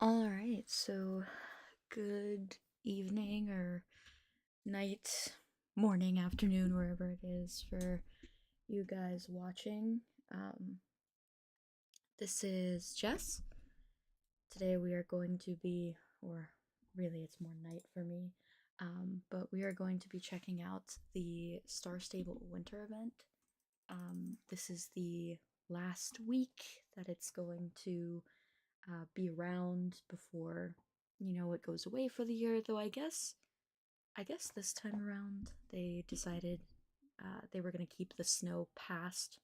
Alright, so good evening or night, morning, afternoon, wherever it is for you guys watching. Um, this is Jess. Today we are going to be, or really it's more night for me, but we are going to be checking out the Star Stable Winter event. This is the last week that it's going to be around before it goes away for the year. Though I guess this time around they decided they were going to keep the snow past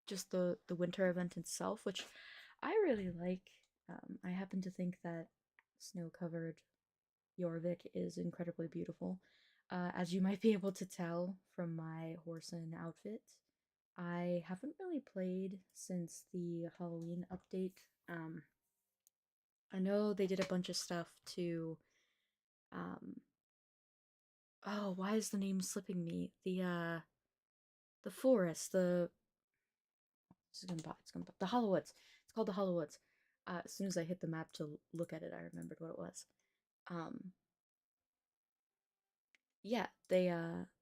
just the winter event itself, which I really like. I happen to think that snow covered Jorvik is incredibly beautiful. As you might be able to tell from my Horson outfit, I haven't really played since the Halloween update. Um, I know they did a bunch of stuff to um oh, why is the name slipping me? The forest, the Hollowwoods. It's called the Hollowwoods. As soon as I hit the map to look at it, I remembered what it was. Um yeah, they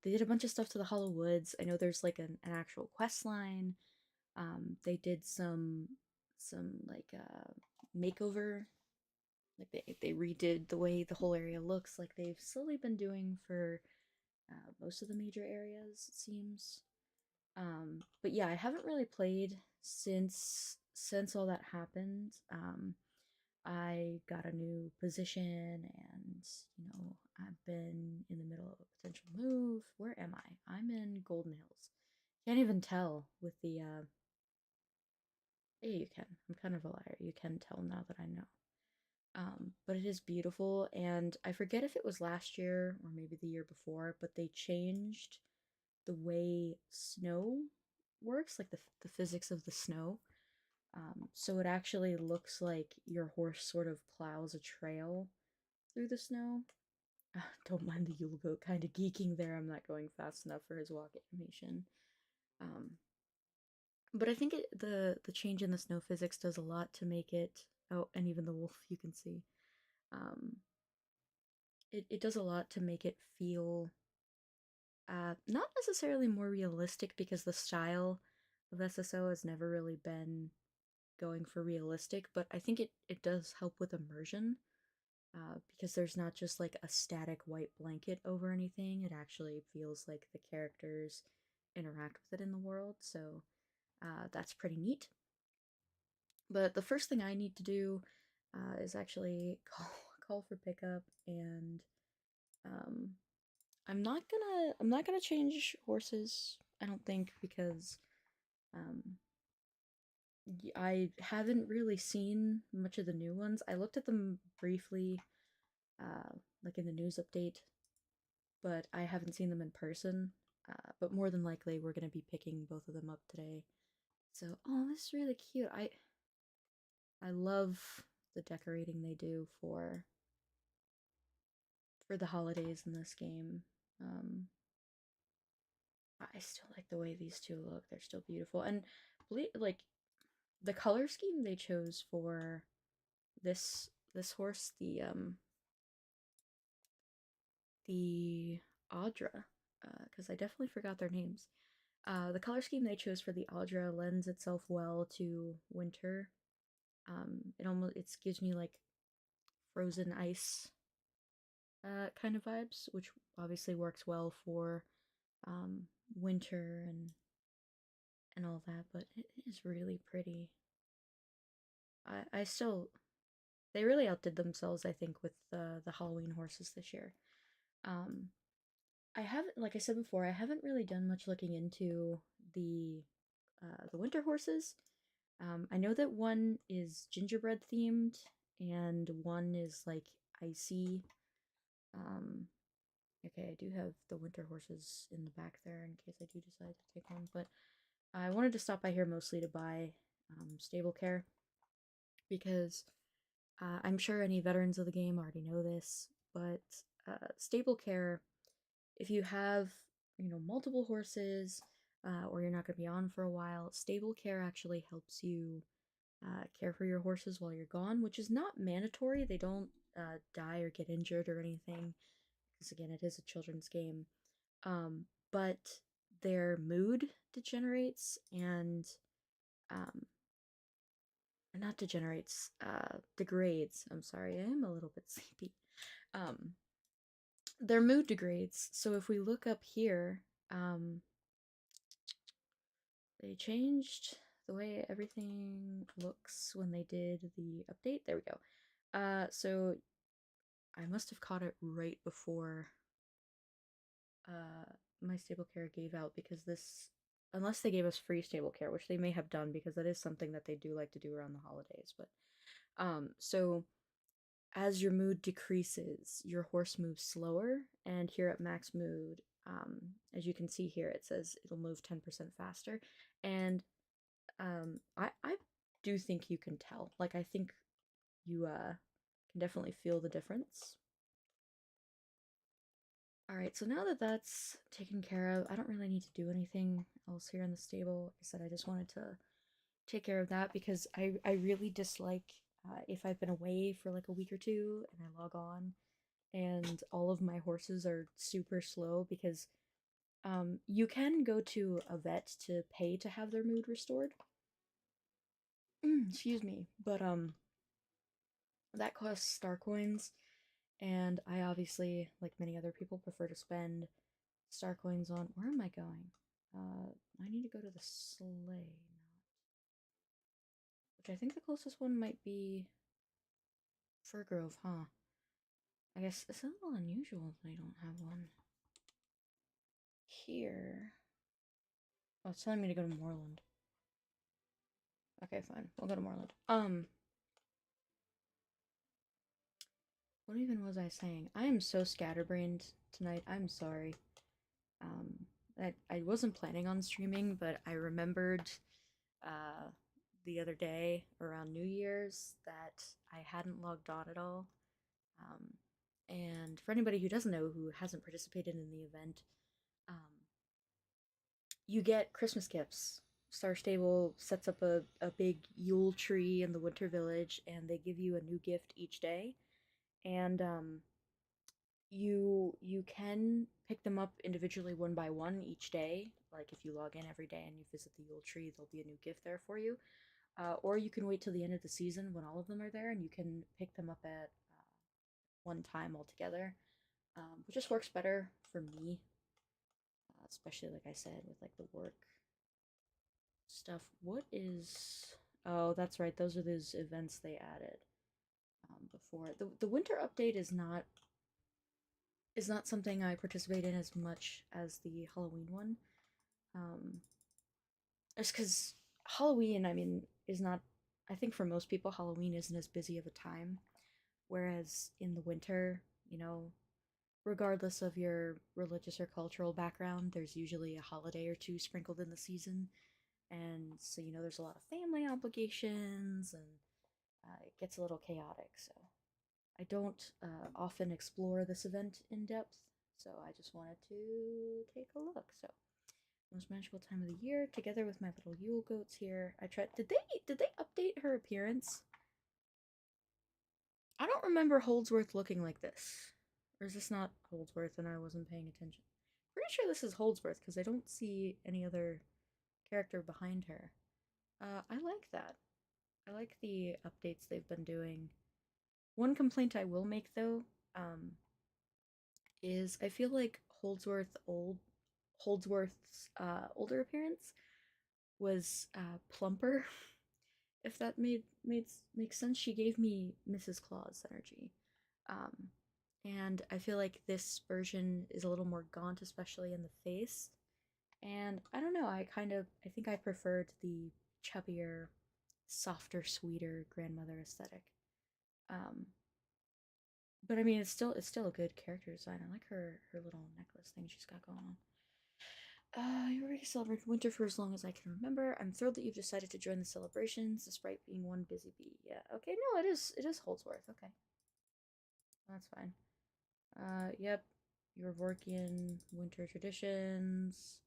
did a bunch of stuff to the Hollowwoods. I know there's like an actual quest line. They did some like makeover. Like they redid the way the whole area looks, like they've slowly been doing for most of the major areas, it seems. But yeah, I haven't really played since all that happened. I got a new position, and I've been in the middle of a potential move. Where am I? I'm in Golden Hills. Can't even tell with the yeah, you can. I'm kind of a liar. You can tell now that I know. But it is beautiful, and I forget if it was last year or maybe the year before, but they changed the way snow works, like the physics of the snow. So it actually looks like your horse sort of plows a trail through the snow. Don't mind the Yule goat kind of geeking there. I'm not going fast enough for his walk animation. Um, but I think the change in the snow physics does a lot to make it. Oh, and even the wolf you can see. Um, it does a lot to make it feel not necessarily more realistic, because the style of SSO has never really been going for realistic, but I think it does help with immersion, because there's not just like a static white blanket over anything. It actually feels like the characters interact with it in the world, so that's pretty neat. But the first thing I need to do is actually call for pickup, and um, I'm not gonna change horses, I don't think, because um I haven't really seen much of the new ones. I looked at them briefly, like in the news update, but I haven't seen them in person. But more than likely, we're gonna be picking both of them up today. So, oh, this is really cute. I love the decorating they do for the holidays in this game. Um, I still like the way these two look. They're still beautiful, and like the color scheme they chose for this horse, the Audra, because I definitely forgot their names. The color scheme they chose for the Audra lends itself well to winter. It gives me like frozen ice kind of vibes, which obviously works well for winter and all that. But it is really pretty. I still they really outdid themselves, I think, with the Halloween horses this year. Um, I haven't, like I said before, I haven't really done much looking into the winter horses. I know that one is gingerbread themed, and one is like icy. Um, okay, I do have the winter horses in the back there in case I do decide to take one, but I wanted to stop by here mostly to buy stable care, because I'm sure any veterans of the game already know this, but stable care, if you have multiple horses, or you're not going to be on for a while, stable care actually helps you care for your horses while you're gone, which is not mandatory. They don't die or get injured or anything, because again, it is a children's game. But their mood degenerates and um, not degenerates, degrades. I'm sorry, I am a little bit sleepy. Um, their mood degrades. So if we look up here, they changed the way everything looks when they did the update. There we go. So I must have caught it right before my stable care gave out, because this, unless they gave us free stable care, which they may have done because that is something that they do like to do around the holidays. But so as your mood decreases, your horse moves slower, and here at max mood, as you can see here, it says it'll move 10% faster, and I do think you can tell. Like, I think you can definitely feel the difference. All right, so now that that's taken care of, I don't really need to do anything else here in the stable. Like I said, I just wanted to take care of that because I really dislike if I've been away for like a week or two and I log on and all of my horses are super slow, because you can go to a vet to pay to have their mood restored. Excuse me, but that costs star coins, and I obviously, like many other people, prefer to spend star coins on. Where am I going? I need to go to the sleigh, which I think the closest one might be Fir Grove, huh? I guess it's a little unusual that they don't have one here. Oh, it's telling me to go to Moreland. Okay, fine. We'll go to Moreland. What even was I saying? I am so scatterbrained tonight. I'm sorry. Um, I wasn't planning on streaming, but I remembered uh, the other day around New Year's that I hadn't logged on at all. Um, and for anybody who doesn't know, who hasn't participated in the event, um, you get Christmas gifts. Star Stable sets up a big Yule tree in the Winter Village, and they give you a new gift each day. And you can pick them up individually one by one each day. Like if you log in every day and you visit the Yule tree, there'll be a new gift there for you. Or you can wait till the end of the season when all of them are there, and you can pick them up at one time altogether, which just works better for me, especially like I said with like the work stuff. What is? Oh, that's right. Those are those events they added before. The winter update is not something I participate in as much as the Halloween one. Um, just because Halloween, I mean, is not. I think for most people, Halloween isn't as busy of a time. Whereas in the winter, regardless of your religious or cultural background, there's usually a holiday or two sprinkled in the season. And so, there's a lot of family obligations, and it gets a little chaotic. So, I don't often explore this event in depth, so I just wanted to take a look. So, most magical time of the year, together with my little Yule goats here. I tried. Did they update her appearance? I don't remember Holdsworth looking like this. Or is this not Holdsworth and I wasn't paying attention? Pretty sure this is Holdsworth because I don't see any other character behind her. I like that. I like the updates they've been doing. One complaint I will make though, is I feel like Holdsworth's older appearance was plumper. If that made makes sense, she gave me Mrs. Claus energy, um, and I feel like this version is a little more gaunt, especially in the face. And I don't know, I think I preferred the chubbier, softer, sweeter grandmother aesthetic. Um, but I mean, it's still a good character design. I like her little necklace thing she's got going on. You already celebrated winter for as long as I can remember. I'm thrilled that you've decided to join the celebrations, despite being one busy bee. Yeah, okay, no, it is Holdsworth. Okay, that's fine. Yep, your Vorkian winter traditions.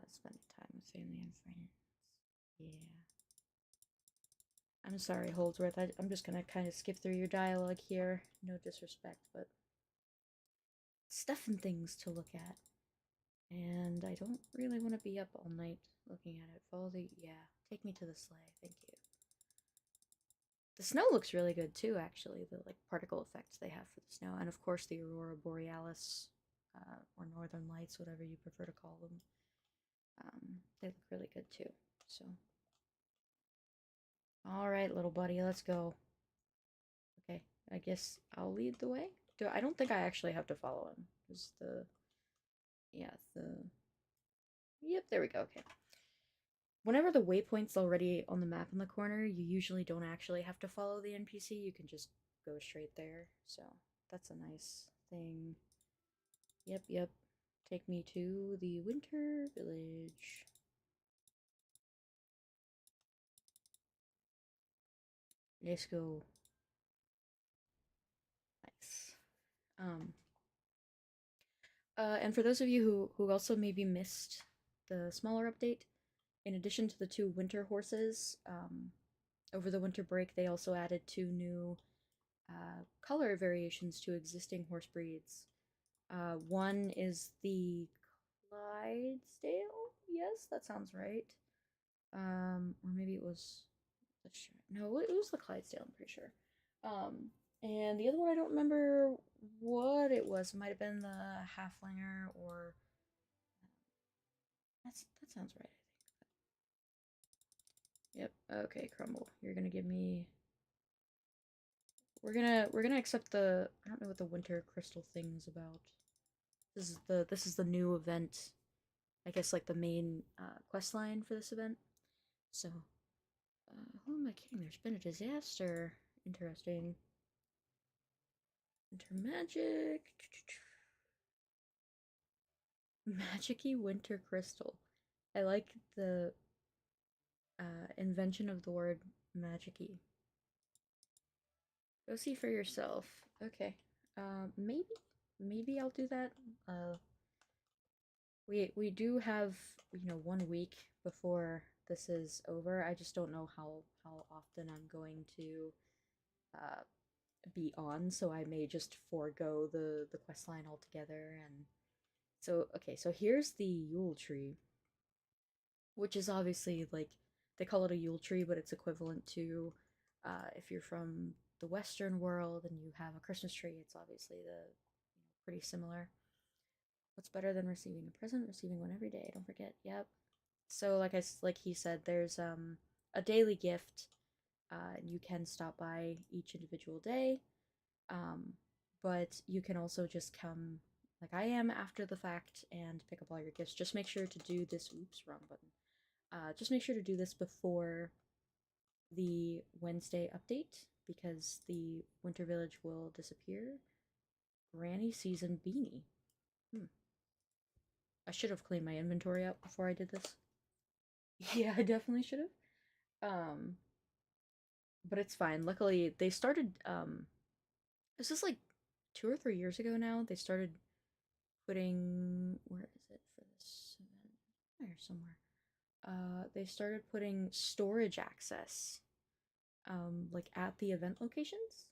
Spending time with family and friends. Yeah. I'm sorry, Holdsworth. I'm just gonna kind of skip through your dialogue here. No disrespect, but stuff and things to look at. And I don't really want to be up all night looking at it. Follow the. Yeah, take me to the sleigh. Thank you. The snow looks really good too, actually. The like particle effects they have for the snow, and of course the aurora borealis, or northern lights, whatever you prefer to call them. They look really good too. So, all right, little buddy, let's go. Okay, I guess I'll lead the way. I don't think I actually have to follow him. Is the yeah the yep, there we go. Okay. Whenever the waypoint's already on the map in the corner, you usually don't actually have to follow the NPC. You can just go straight there. So that's a nice thing. Yep, yep. Take me to the winter village. Let's go. Nice. Um, and for those of you who also maybe missed the smaller update, in addition to the two winter horses, over the winter break they also added two new color variations to existing horse breeds. One is the Clydesdale. Yes, that sounds right. Or maybe it was the no, it was the Clydesdale. I'm pretty sure. And the other one I don't remember what it was. It might have been the Halflinger or that sounds right. I think. Yep. Okay, Crumble. You're gonna give me. We're gonna accept the. I don't know what the winter crystal thing's about. This is the new event. I guess like the main quest line for this event. So, who am I kidding? There's been a disaster. Interesting. Winter magic. Magicy winter crystal. I like the invention of the word magicy. Go see for yourself. Okay. Maybe I'll do that. We do have 1 week before this is over. I just don't know how often I'm going to uh be on, so I may just forego the quest line altogether. And so okay, so here's the Yule tree, which is obviously like they call it a Yule tree, but it's equivalent to if you're from the Western world and you have a Christmas tree, it's obviously the pretty similar. What's better than receiving a present? Receiving one every day. Don't forget. Yep. So like he said, there's a daily gift. You can stop by each individual day, um, but you can also just come like I am after the fact and pick up all your gifts. Just make sure to do this. Oops, wrong button. Just make sure to do this before the Wednesday update because the Winter Village will disappear. Granny Season Beanie. I should have cleaned my inventory out before I did this. Yeah, I definitely should have. But it's fine. Luckily, they started. This is like 2 or 3 years ago now. They started putting. Where is it for this event? There somewhere. They started putting storage access, like at the event locations,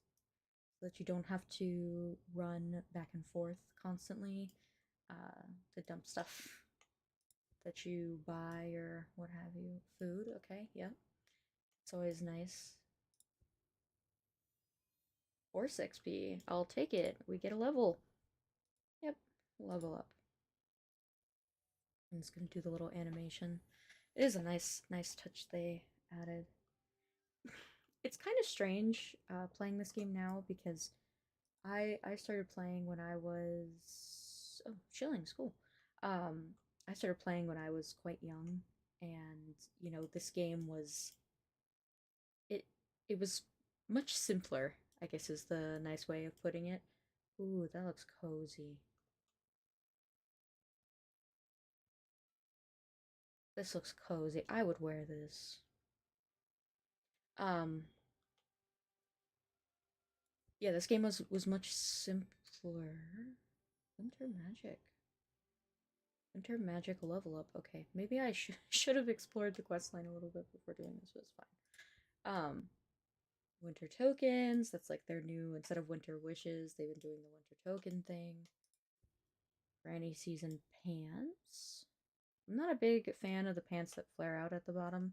so that you don't have to run back and forth constantly, to dump stuff that you buy or what have you. Food, okay, yeah. It's always nice. Horse XP. I'll take it. We get a level. Yep, level up. I'm just gonna do the little animation. It is a nice touch they added. It's kind of strange playing this game now because I started playing when I was shilling school. I started playing when I was quite young, and this game was it it was much simpler, I guess is the nice way of putting it. Ooh, that looks cozy. This looks cozy. I would wear this. Um, yeah, this game was much simpler. Winter Magic. Winter Magic level up. Okay, maybe I should have explored the quest line a little bit before doing this, but it's fine. winter tokens. That's like their new, instead of winter wishes, they've been doing the winter token thing. Rainy season pants. I'm not a big fan of the pants that flare out at the bottom.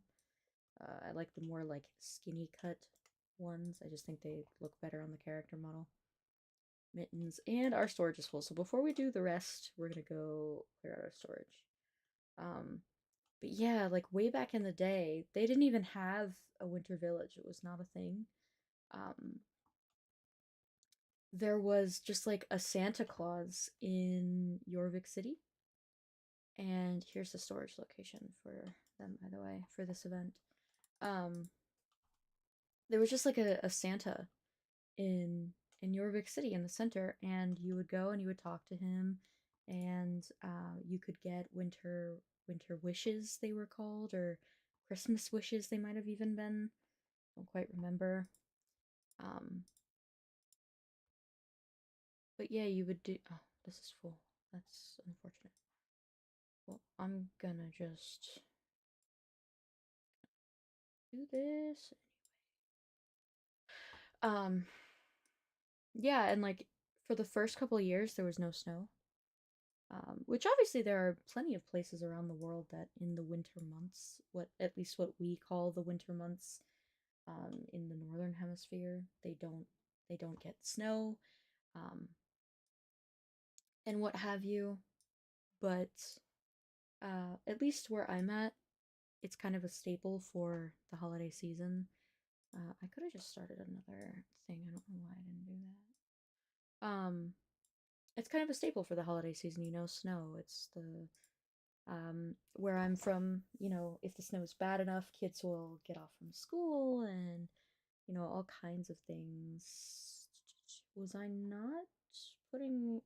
I like the more like skinny cut ones. I just think they look better on the character model. Mittens, and our storage is full. So before we do the rest, we're gonna go clear out our storage. Um, but yeah, like way back in the day, they didn't even have a winter village. It was not a thing. Um, there was just like a Santa Claus in Jorvik City. And here's the storage location for them, by the way, for this event. Um, there was just like a Santa in Jorvik City in the center, and you would go and you would talk to him, and you could get winter wishes, they were called, or Christmas wishes they might have even been. Don't quite remember. Um, but yeah, you would do. Oh, this is full. That's unfortunate. Well, I'm gonna just do this. Um, yeah, and like for the first couple of years, there was no snow. Which obviously there are plenty of places around the world that in the winter months, what at least what we call the winter months, in the northern hemisphere, they don't get snow, um, and what have you. But at least where I'm at, it's kind of a staple for the holiday season. I could have just started another thing. I don't know why I didn't do that. It's kind of a staple for the holiday season, snow. It's the where I'm from, if the snow is bad enough, kids will get off from school and, all kinds of things. Was I not putting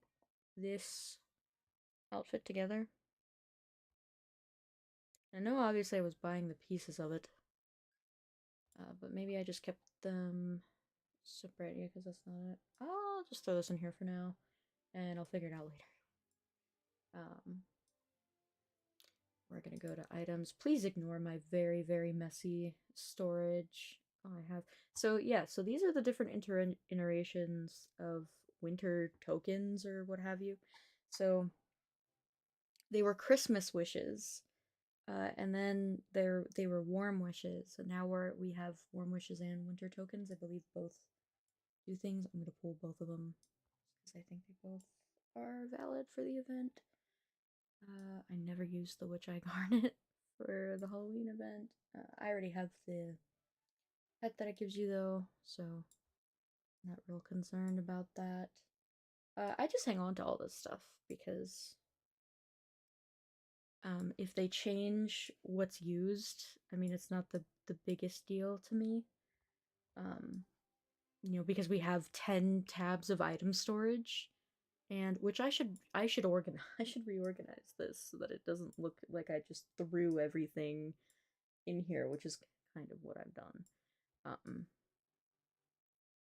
this outfit together? I know obviously I was buying the pieces of it, but maybe I just kept them separate, yeah, because that's not it. I'll just throw this in here for now, and I'll figure it out later. Um, We're gonna go to items. Please ignore my very, very messy storage. Oh, I have. So yeah, so these are the different iterations of winter tokens or what have you. So they were Christmas wishes, and then they were warm wishes. And now we have warm wishes and winter tokens. I believe both do things. I'm gonna pull both of them because I think they both are valid for the event. I never used the Witch Eye Garnet for the Halloween event. I already have the pet that it gives you though, so I'm not real concerned about that. I just hang on to all this stuff because if they change what's used, I mean it's not the biggest deal to me. Um, because we have 10 tabs of item storage, and which I should organize. I should reorganize this so that it doesn't look like I just threw everything in here, which is kind of what I've done. Um,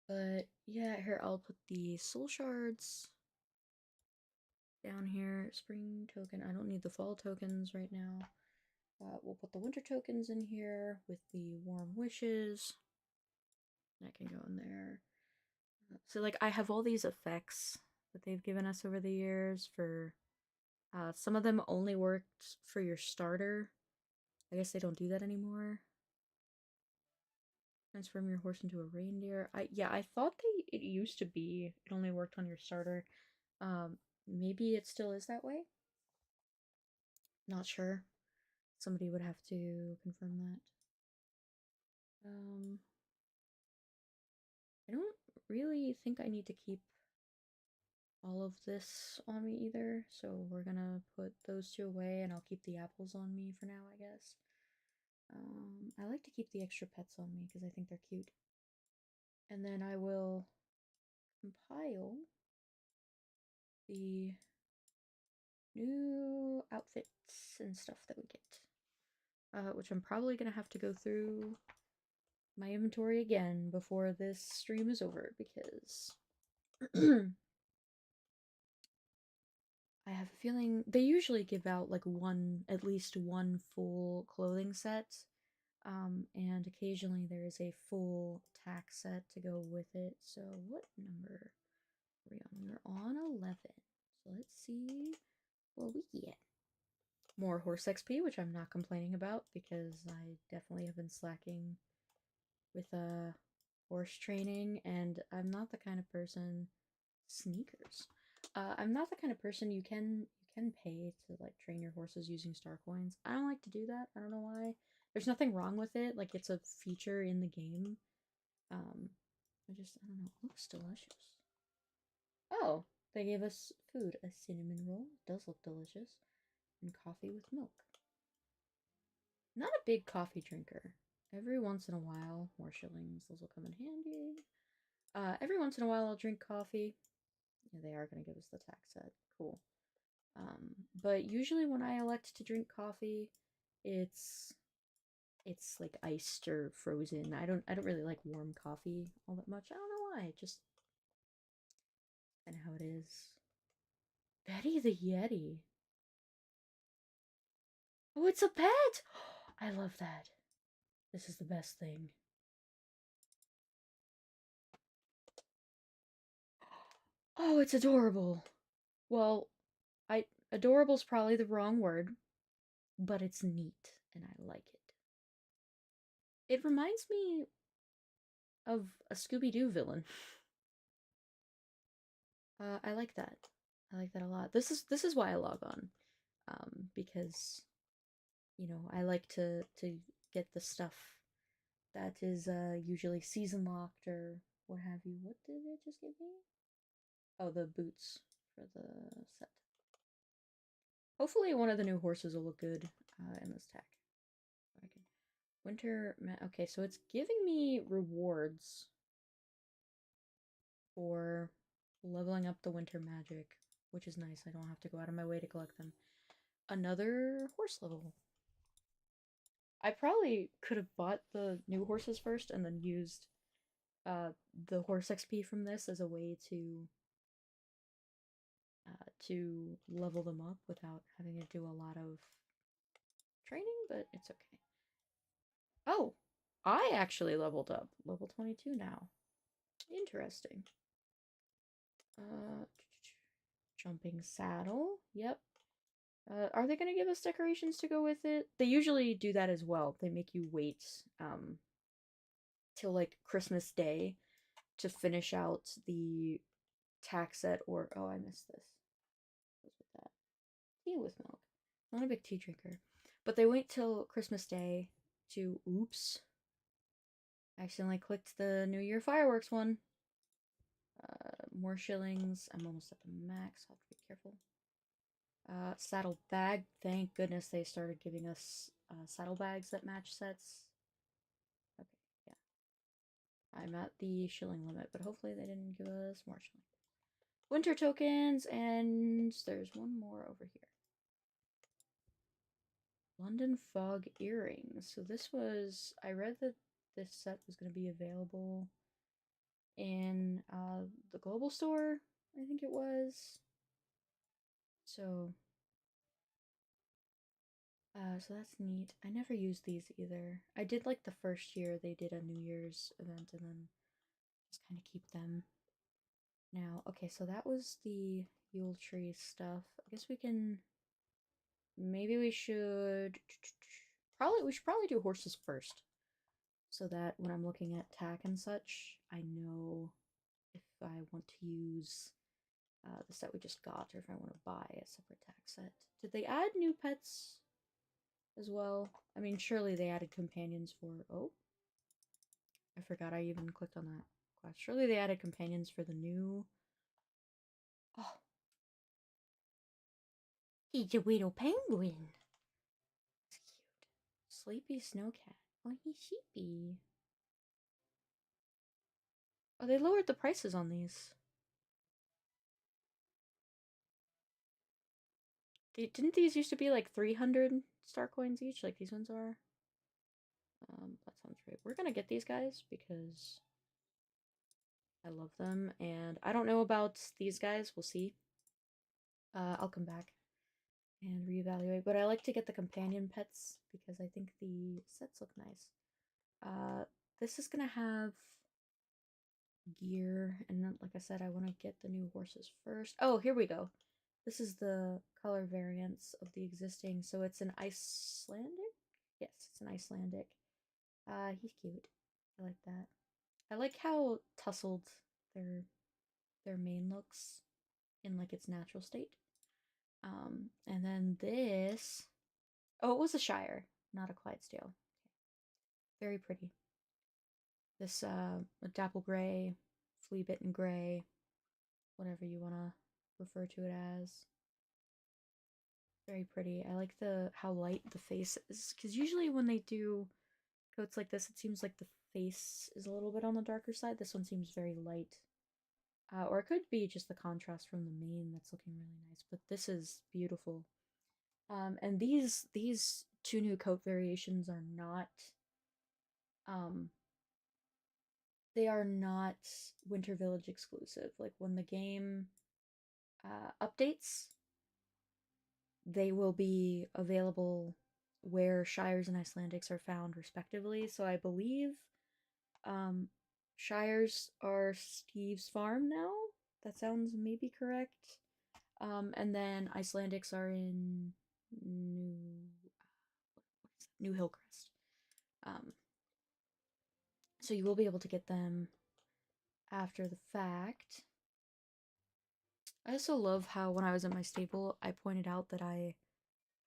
but yeah, here I'll put the soul shards down here. Spring token. I don't need the fall tokens right now. We'll put the winter tokens in here with the warm wishes. That can go in there. So like I have all these effects that they've given us over the years for some of them only worked for your starter. I guess they don't do that anymore. Transform your horse into a reindeer. I thought it used to be it only worked on your starter. Maybe it still is that way. Not sure. Somebody would have to confirm that. I don't really think I need to keep all of this on me either, so we're gonna put those two away, and I'll keep the apples on me for now, I guess. I like to keep the extra pets on me because I think they're cute. And then I will compile the new outfits and stuff that we get, which I'm probably gonna have to go through my inventory again before this stream is over because I have a feeling they usually give out like at least one full clothing set And occasionally there is a full tack set to go with it. So what number are we on? We're on 11. So let's see what we get. More horse XP, which I'm not complaining about because I definitely have been slacking with horse training, and I'm not the kind of person sneakers. I'm not the kind of person you can pay to like train your horses using star coins. I don't like to do that. I don't know why. There's nothing wrong with it. Like it's a feature in the game. Um, I don't know. It looks delicious. Oh, they gave us food. A cinnamon roll. It does look delicious. And coffee with milk. Not a big coffee drinker. Every once in a while, more shillings. Those will come in handy. Every once in a while, I'll drink coffee. Yeah, they are going to give us the tax set. Cool. But usually when I elect to drink coffee, it's it's like iced or frozen. I don't really like warm coffee all that much. I don't know why. Just kind of how it is. Betty the Yeti. Oh, it's a pet. I love that. This is the best thing. Oh, it's adorable. Well, I adorable's probably the wrong word, but it's neat and I like it. It reminds me of a Scooby Doo villain. I like that. I like that a lot. This is why I log on, because I like to get the stuff that is usually season locked or what have you. What did it just give me? Oh, the boots for the set. Hopefully, one of the new horses will look good in this tech. Okay, so it's giving me rewards for leveling up the winter magic, which is nice. I don't have to go out of my way to collect them. Another horse level. I probably could have bought the new horses first and then used uh, the horse XP from this as a way to level them up without having to do a lot of training, but it's okay. Oh, I actually leveled up. Level 22 now. Interesting. Uh, Jumping saddle. Yep. Are they going to give us decorations to go with it? They usually do that as well. They make you wait till like Christmas Day to finish out the tack set, or oh, I missed this. What's with that? Tea with milk. Not a big tea drinker. But they wait till Christmas Day to oops. I accidentally clicked the New Year fireworks one. More shillings. I'm almost at the max. I'll have to be careful. Saddle bag. Thank goodness they started giving us saddle bags that match sets. Okay, yeah. I'm at the shilling limit, but hopefully they didn't give us more shilling. Winter tokens, and there's one more over here. London Fog earrings. So this was, I read that this set was going to be available in the global store, I think it was. So so that's neat. I never used these either. I did like the first year they did a New Year's event and then just kind of keep them. Now, okay, so that was the Yule Tree stuff. I guess maybe we should probably do horses first. So that when I'm looking at tack and such, I know if I want to use the set we just got or if I want to buy a separate tack set. Did they add new pets as well? I mean, surely they added companions for... Oh, I forgot I even clicked on that quest. Surely they added companions for the new... Oh, he's a little penguin. It's cute. Sleepy Snowcat. Oh, he's sheepy. Oh, they lowered the prices on these. Didn't these used to be like 300 star coins each, like these ones are? That sounds right. We're gonna get these guys because I love them, and I don't know about these guys. We'll see. I'll come back and reevaluate. But I like to get the companion pets because I think the sets look nice. This is gonna have gear, and then, like I said, I want to get the new horses first. Oh, here we go. This is the color variants of the existing. So it's an Icelandic? Yes, it's an Icelandic. He's cute. I like that. I like how tussled their their mane looks in like its natural state. And then this. Oh, it was a Shire, not a Clydesdale. Very pretty. This dapple gray, flea bitten gray, whatever you wanna refer to it as. Very pretty. I like the how light the face is, because usually when they do coats like this, it seems like the face is a little bit on the darker side. This one seems very light. Or it could be just the contrast from the mane that's looking really nice, but this is beautiful. And these two new coat variations are not um they are not Winter Village exclusive. Like when the game updates, they will be available where Shires and Icelandics are found respectively. So I believe um Shires are Steve's farm now. That sounds maybe correct. And then Icelandics are in New Hillcrest. Um, so you will be able to get them after the fact. I also love how when I was in my stable, I pointed out that I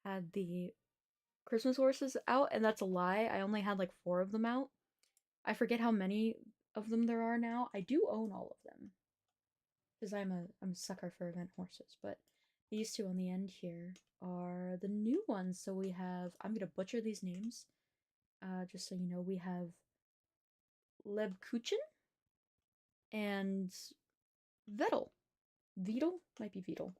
had the Christmas horses out, and that's a lie. I only had like 4 of them out. I forget how many of them there are now. I do own all of them because I'm a sucker for event horses, but these two on the end here are the new ones. So we have, I'm gonna butcher these names, just so you know, we have Lebkuchen and Vettel. Beetle? Might be Beetle.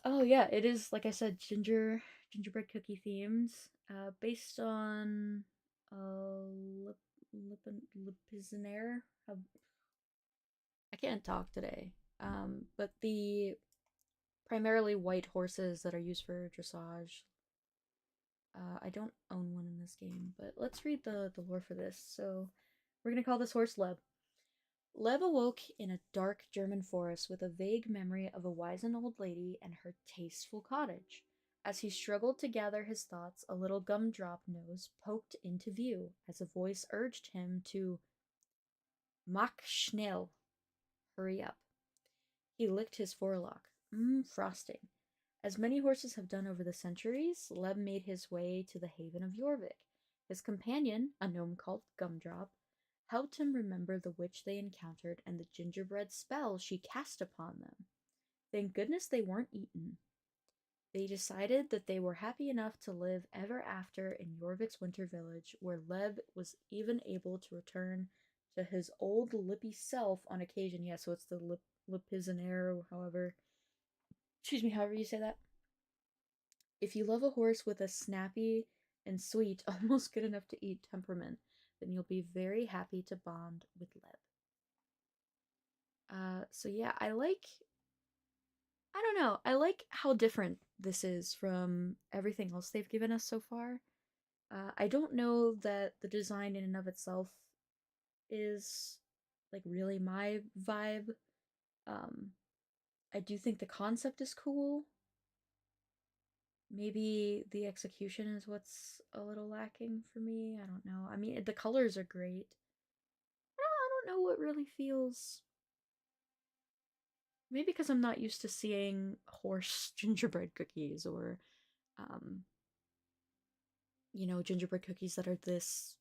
Oh yeah, it is, like I said, gingerbread cookie themed. Based on lip Lipizanaire. I can't talk today. But the primarily white horses that are used for dressage. I don't own one in this game, but let's read the lore for this. So we're gonna call this horse Leb. Lev awoke in a dark German forest with a vague memory of a wizened old lady and her tasteful cottage. As he struggled to gather his thoughts, a little gumdrop nose poked into view as a voice urged him to mach schnell, hurry up. He licked his forelock. Frosting. As many horses have done over the centuries, Leb made his way to the haven of Jorvik. His companion, a gnome called Gumdrop, helped him remember the witch they encountered and the gingerbread spell she cast upon them. Thank goodness they weren't eaten. They decided that they were happy enough to live ever after in Jorvik's winter village, where Leb was even able to return to his old lippy self on occasion. Yeah, so it's the Lipizanaire, however, excuse me, however you say that. If you love a horse with a snappy and sweet, almost good enough to eat temperament, then you'll be very happy to bond with Leb. So yeah, I don't know, I like how different this is from everything else they've given us so far. I don't know that the design in and of itself is like really my vibe. Um, I do think the concept is cool. Maybe the execution is what's a little lacking for me. I don't know. I mean, the colors are great. I don't know what really feels. Maybe because I'm not used to seeing horse gingerbread cookies or, um, gingerbread cookies that are this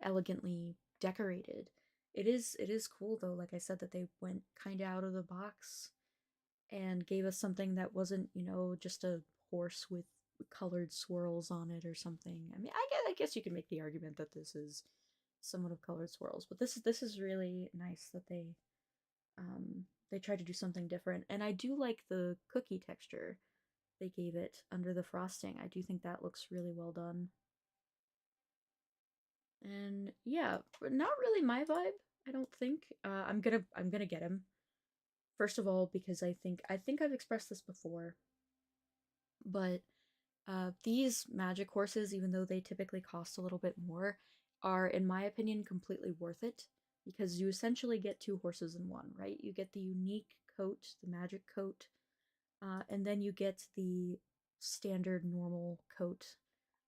elegantly decorated. It is cool though. Like I said, that they went kind of out of the box and gave us something that wasn't, just a horse with colored swirls on it or something. I mean, I guess you can make the argument that this is somewhat of colored swirls, but this is really nice that they tried to do something different. And I do like the cookie texture they gave it under the frosting. I do think that looks really well done. And yeah, but not really my vibe, I don't think. I'm gonna get him First of all, because I think I've expressed this before, but these magic horses, even though they typically cost a little bit more, are, in my opinion, completely worth it because you essentially get two horses in one, right? You get the unique coat, the magic coat, and then you get the standard normal coat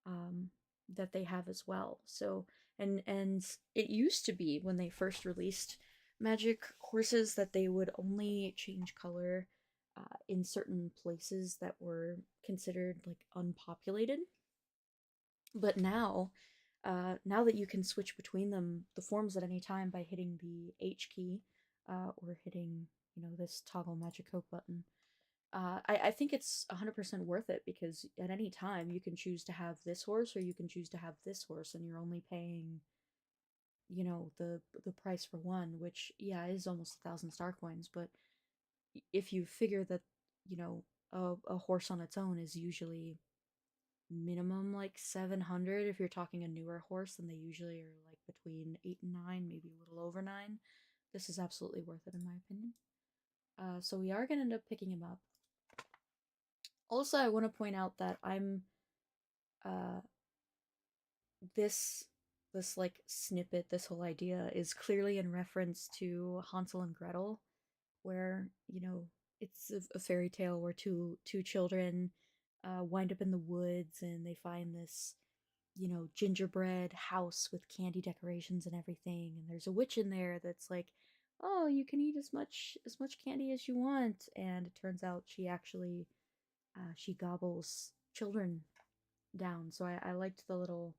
um, that they have as well. So, and it used to be when they first released magic horses that they would only change color in certain places that were considered like unpopulated. But now that you can switch between them, the forms at any time by hitting the H key or hitting, this toggle magic coat button, I think it's 100% worth it because at any time you can choose to have this horse or you can choose to have this horse, and you're only paying, the price for one, which yeah is almost 1,000 star coins. But if you figure that, you know, a horse on its own is usually minimum like 700, if you're talking a newer horse, then they usually are like between 8 and 9, maybe a little over 9. This is absolutely worth it in my opinion. So we are going to end up picking him up. Also, I want to point out that I'm uh this this like snippet, this whole idea is clearly in reference to Hansel and Gretel, where, it's a fairy tale where two children wind up in the woods and they find this, gingerbread house with candy decorations and everything, and there's a witch in there that's like, "Oh, you can eat as much candy as you want." And it turns out she gobbles children down. So I liked the little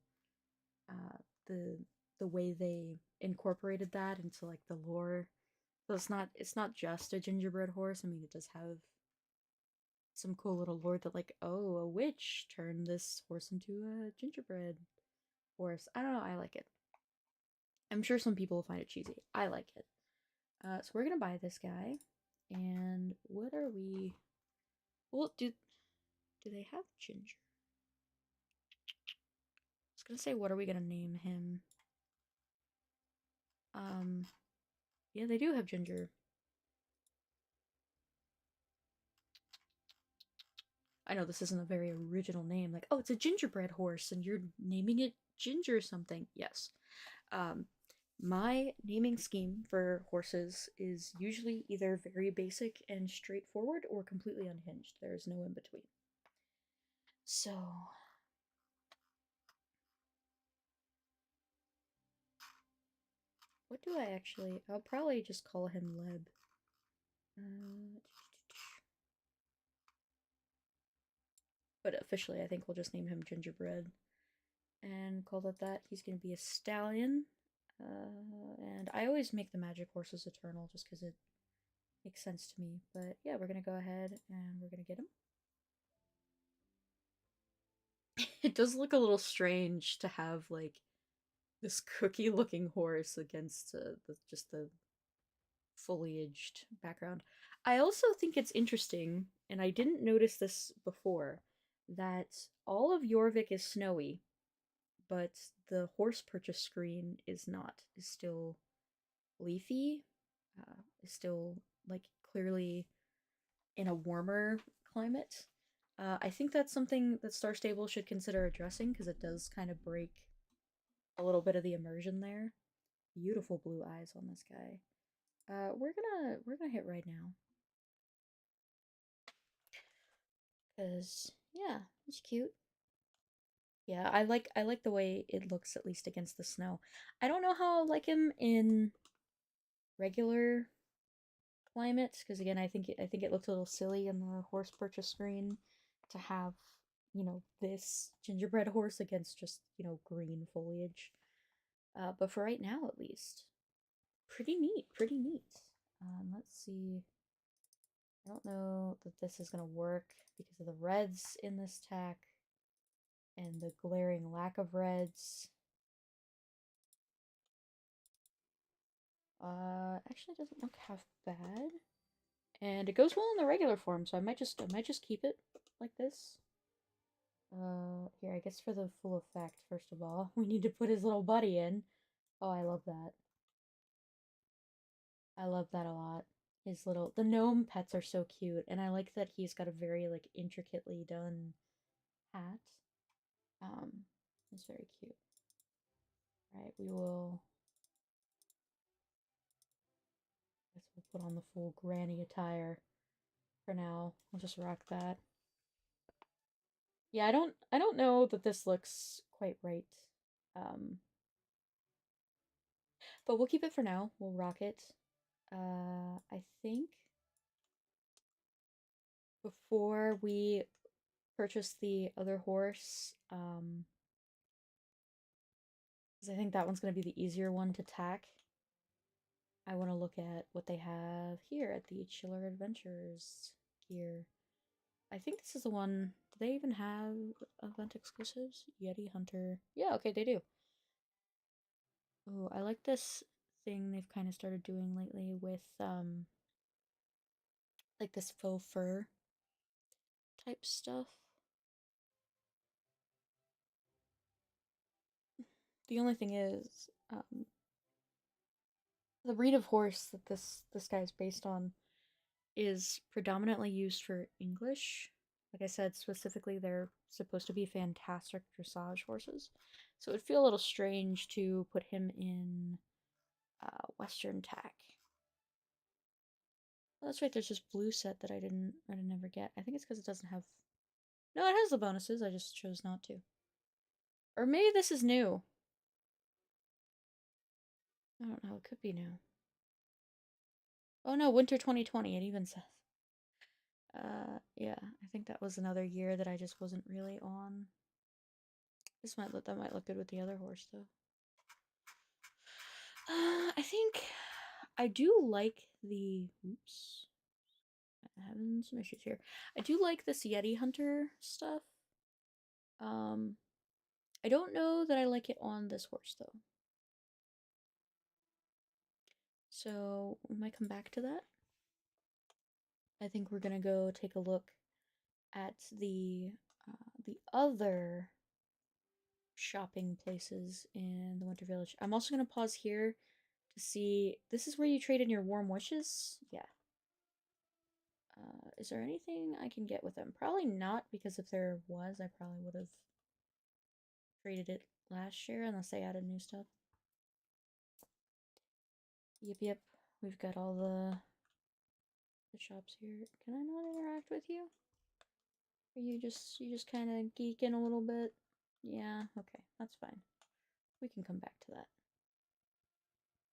uh the the way they incorporated that into like the lore. So it's not just a gingerbread horse. I mean, it does have some cool little lore that, like, oh, a witch turned this horse into a gingerbread horse. I don't know, I like it. I'm sure some people will find it cheesy. I like it. So we're gonna buy this guy. And what are we? Well, do they have ginger? I was gonna say, what are we gonna name him? Um, yeah, they do have ginger. I know this isn't a very original name. Like, oh, it's a gingerbread horse, and you're naming it Ginger something. Yes. Um, my naming scheme for horses is usually either very basic and straightforward or completely unhinged. There is no in between. So, what do I actually? I'll probably just call him Leb. Uh, but officially, I think we'll just name him Gingerbread and call it that. He's gonna be a stallion. And I always make the magic horses eternal just because it makes sense to me. But yeah, we're gonna go ahead and we're gonna get him. It does look a little strange to have like this cookie looking horse against just the foliaged background. I also think it's interesting, and I didn't notice this before, that all of Jorvik is snowy, but the horse purchase screen is not, is still leafy, is still like clearly in a warmer climate. I think that's something that Star Stable should consider addressing because it does kind of break a little bit of the immersion there. Beautiful blue eyes on this guy. We're gonna hit right now. Cause yeah, it's cute. Yeah, I like the way it looks at least against the snow. I don't know how I'll like him in regular climate, because again, I think it looked a little silly in the horse purchase screen to have, this gingerbread horse against just, green foliage. But for right now at least, pretty neat, pretty neat. Let's see. I don't know that this is gonna work because of the reds in this tack and the glaring lack of reds. Actually doesn't look half bad. And it goes well in the regular form, so I might just keep it like this. Here, I guess for the full effect, first of all, we need to put his little buddy in. Oh, I love that. I love that a lot. The gnome pets are so cute, and I like that he's got a very like intricately done hat. Um, it's very cute. All right, we will. I guess we'll put on the full granny attire for now. I'll just rock that. Yeah, I don't know that this looks quite right. Um, but we'll keep it for now. We'll rock it. I think before we purchase the other horse, because I think that one's going to be the easier one to tack. I want to look at what they have here at the Chiller Adventures gear. I think this is the one. Do they even have event exclusives? Yeti Hunter. Yeah, okay, they do. Oh, I like this thing they've kind of started doing lately with like this faux fur type stuff. The only thing is, the breed of horse that this guy is based on is predominantly used for English. Like I said, specifically, they're supposed to be fantastic dressage horses. So it would feel a little strange to put him in Western tack. Oh, that's right. There's this blue set that I didn't ever get. I think it's because it doesn't have. No, it has the bonuses. I just chose not to. Or maybe this is new. I don't know. It could be new. Oh no, Winter 2020. It even says. Yeah. I think that was another year that I just wasn't really on. That might look good with the other horse though. I think I do like the. Oops. I'm having some issues here. I do like this Yeti Hunter stuff. Um, I don't know that I like it on this horse though. So we might come back to that. I think we're gonna go take a look at the other shopping places in the Winter Village. I'm also gonna pause here to see. This is where you trade in your warm wishes. Yeah. Is there anything I can get with them? Probably not, because if there was, I probably would have traded it last year unless they added new stuff. Yep. We've got all the shops here. Can I not interact with you? Are you just kind of geeking a little bit? Yeah, okay, that's fine. We can come back to that.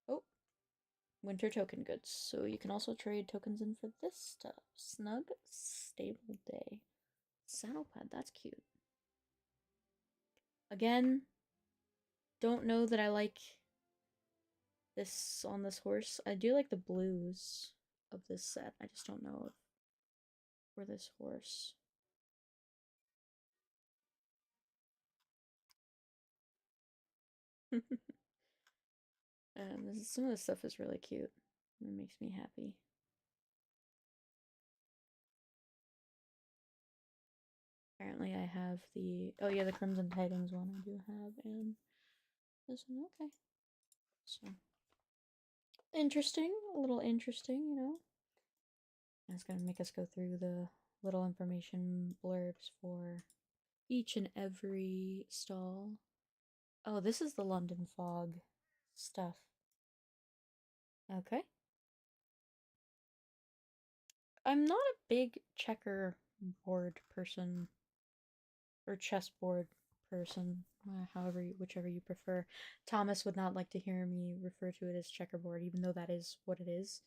Oh, winter token goods. So you can also trade tokens in for this stuff. Snug Stable Day. Saddle pad, that's cute. Again, don't know that I like this on this horse. I do like the blues of this set. I just don't know if for this horse. Some of this stuff is really cute. It makes me happy. Apparently I have oh yeah, the Crimson Tidings one I do have, and this one, okay. So, interesting, a little interesting, you know. And it's gonna make us go through the little information blurbs for each and every stall. Oh, this is the London Fog stuff. Okay. I'm not a big checkerboard person or chessboard person, whichever you prefer. Thomas would not like to hear me refer to it as checkerboard, even though that is what it is.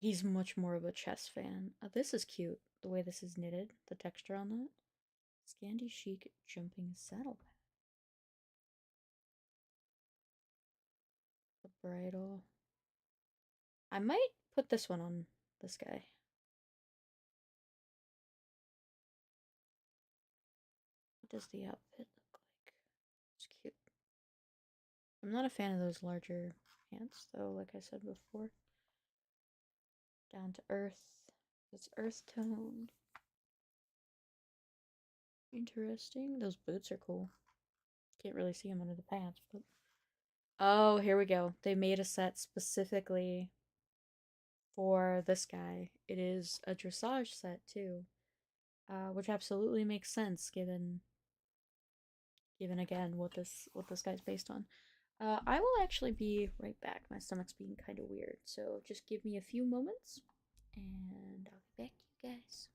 He's much more of a chess fan. This is cute. The way this is knitted, the texture on that. Scandi Chic jumping saddle pad. The bridle. I might put this one on this guy. What does the outfit look like? It's cute. I'm not a fan of those larger pants, though, like I said before. Down to earth. It's earth toned. Interesting. Those boots are cool. Can't really see them under the pants, but Oh, here we go. They made a set specifically for this guy. It is a dressage set too, which absolutely makes sense given again what this guy's based on. I will actually be right back. My stomach's being kind of weird, so just give me a few moments, and I'll be back, you guys.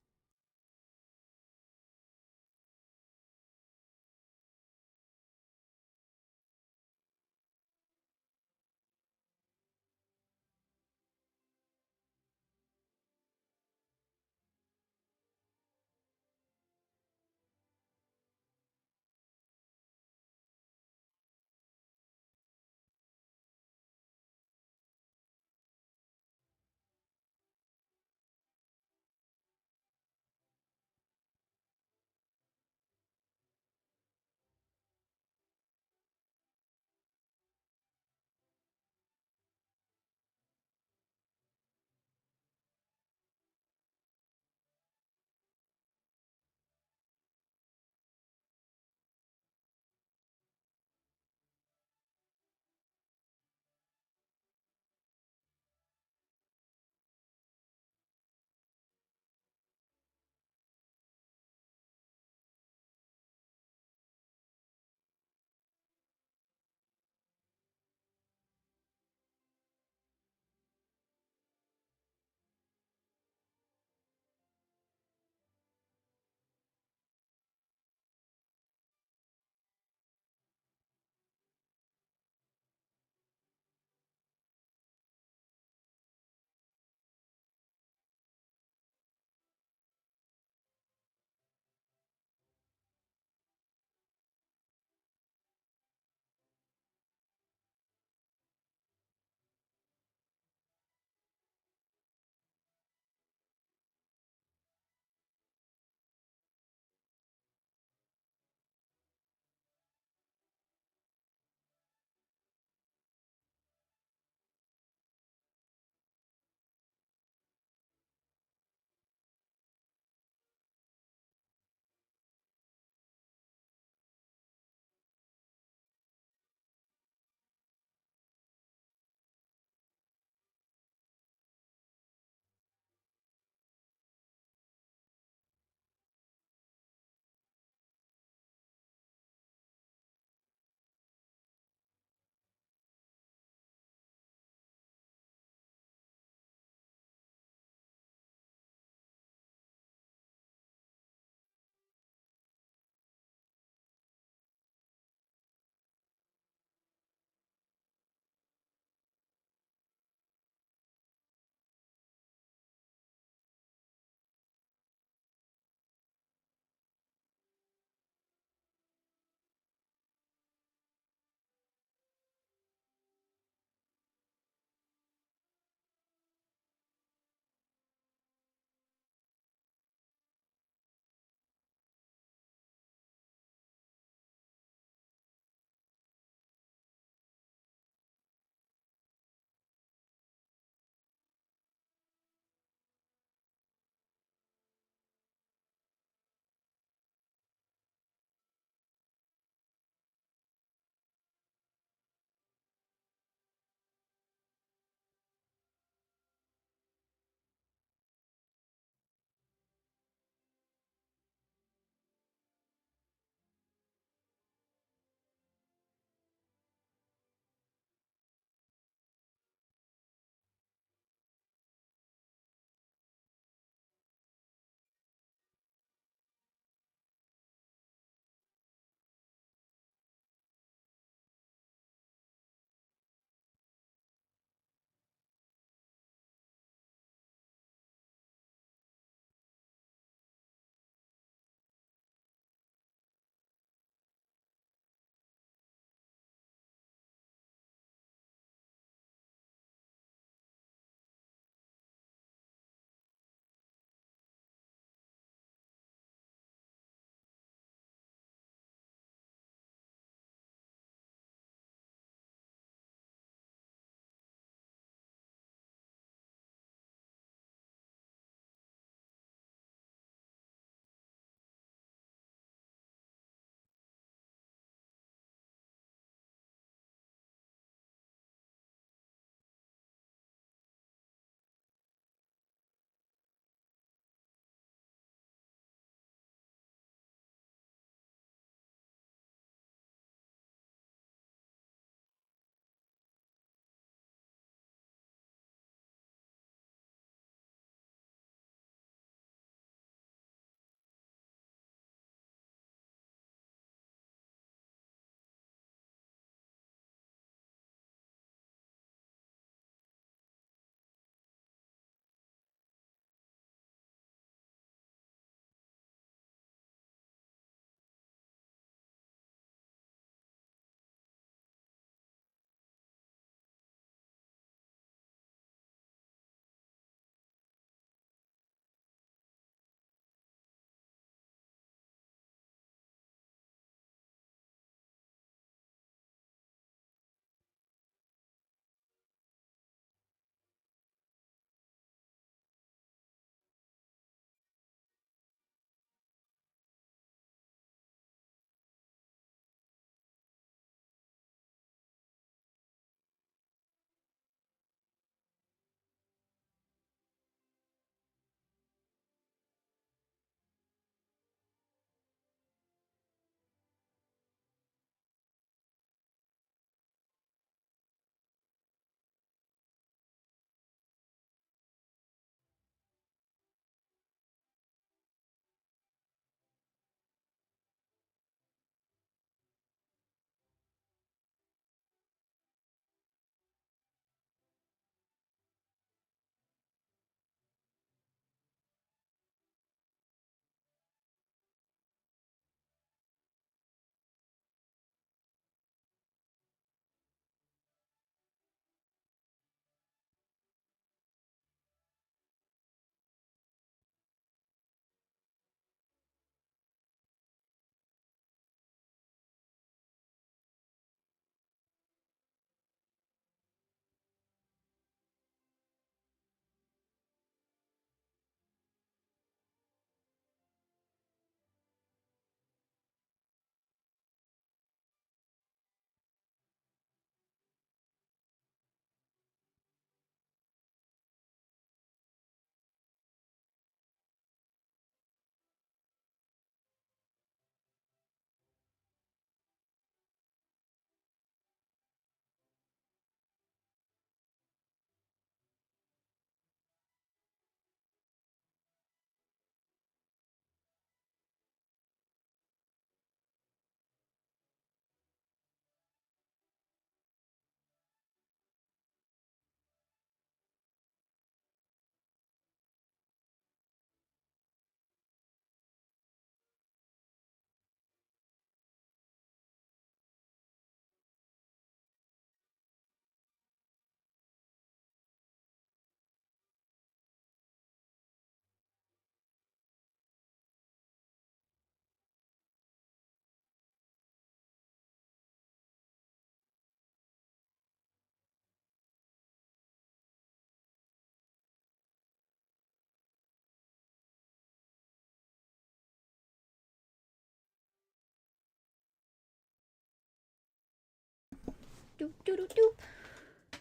Doop doop doop doop.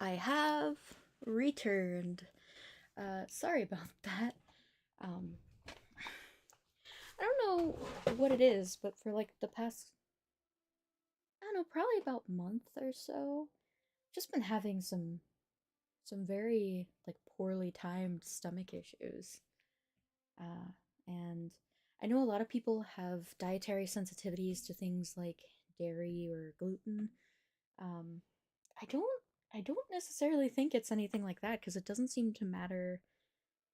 I have returned. Sorry about that. Um, I don't know what it is, but for like the past, I don't know, probably about month or so, just been having some very like poorly timed stomach issues. Uh, and I know a lot of people have dietary sensitivities to things like dairy or gluten. Um, I don't I don't necessarily think it's anything like that because it doesn't seem to matter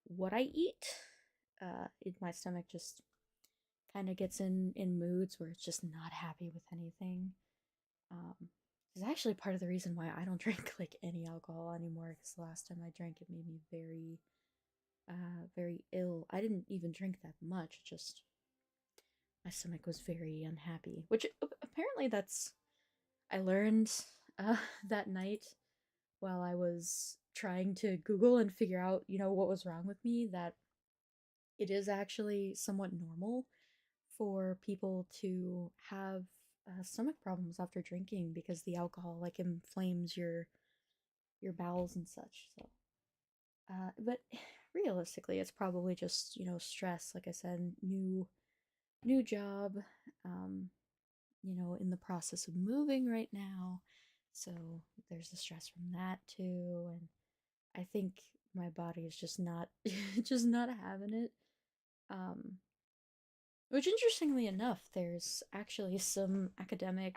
what I eat. My stomach just kind of gets in moods where it's just not happy with anything. Um, it's actually part of the reason why I don't drink like any alcohol anymore because the last time I drank it made me very ill. I didn't even drink that much, just my stomach was very unhappy, which apparently that's I learned uh that night while I was trying to Google and figure out, what was wrong with me, that it is actually somewhat normal for people to have stomach problems after drinking because the alcohol like inflames your bowels and such. So, but realistically, it's probably just stress. Like I said, new job, um, in the process of moving right now, so there's the stress from that too, and I think my body is just not just not having it. Um, which interestingly enough, there's actually some academic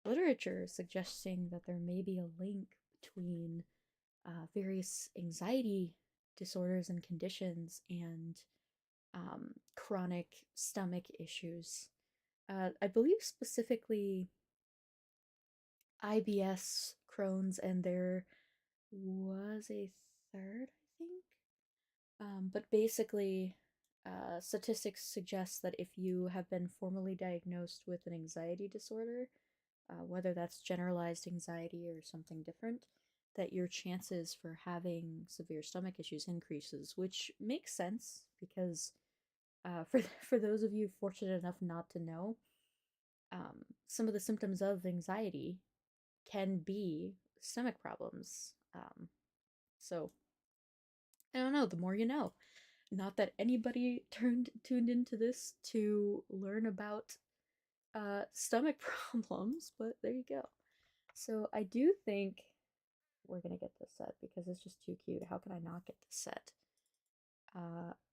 literature suggesting that there may be a link between various anxiety disorders and conditions and chronic stomach issues. I believe specifically IBS, Crohn's, and there was a third, I think. But basically, statistics suggest that if you have been formally diagnosed with an anxiety disorder, whether that's generalized anxiety or something different, that your chances for having severe stomach issues increases, which makes sense because for for those of you fortunate enough not to know, some of the symptoms of anxiety can be stomach problems. So I don't know. The more you know. Not that anybody tuned into this to learn about stomach problems, but there you go. So I do think we're gonna get this set because it's just too cute. How can I not get this set?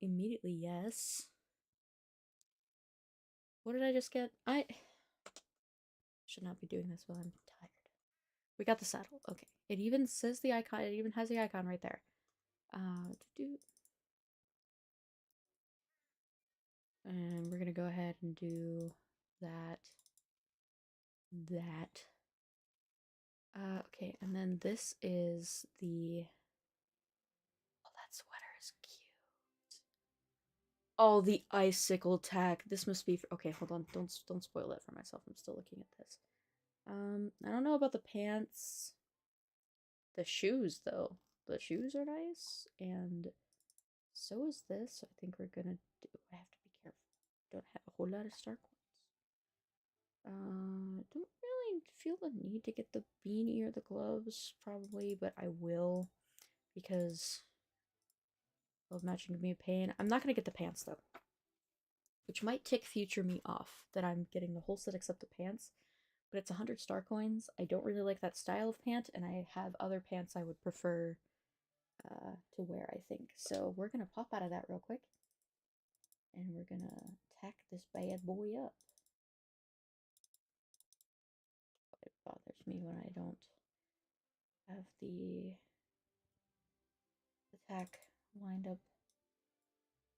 Immediately yes. What did I just get? I should not be doing this while I'm tired. We got the saddle. Okay. It even says the icon. It even has the icon right there. Do and we're gonna go ahead and do that. That. Okay, and then this is the. Oh, that sweater is cute. Oh, the icicle tack. This must be. Okay, hold on. Don't spoil that for myself. I'm still looking at this. I don't know about the pants. The shoes though. The shoes are nice, and so is this. I think we're gonna do. I have to be careful. Don't have a whole lot of Star Coins. Don't really feel the need to get the beanie or the gloves, probably, but I will because glove matching can be a pain. I'm not gonna get the pants though, which might tick future me off that I'm getting the whole set except the pants. But it's 100 star coins. I don't really like that style of pant, and I have other pants I would prefer to wear, I think. So we're gonna pop out of that real quick, and we're gonna tack this bad boy up. It bothers me when I don't have the tack lined up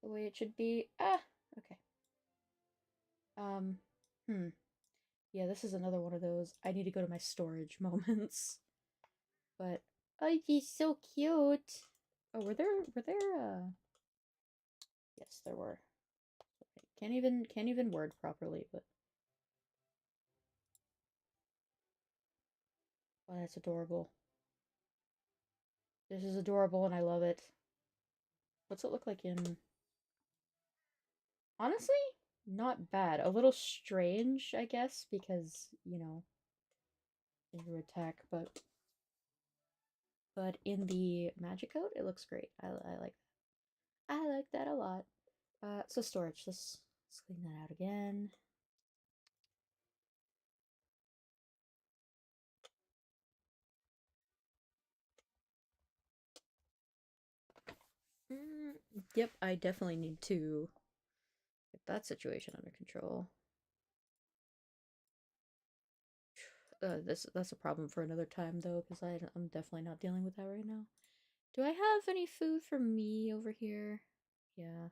the way it should be. Ah, okay. Um, hmm. Yeah, this is another one of those I need to go to my storage moments. But oh, he's so cute. Oh, were there yes, there were. Okay. Can't even word properly, but oh, that's adorable. This is adorable and I love it. What's it look like in honestly? Not bad. A little strange, I guess, because, in your attack, in the magic coat, it looks great. I like that. I like that a lot. So storage. Let's clean that out again. Yep, I definitely need to get that situation under control. That's a problem for another time though, because I'm definitely not dealing with that right now. Do I have any food for me over here? Yeah,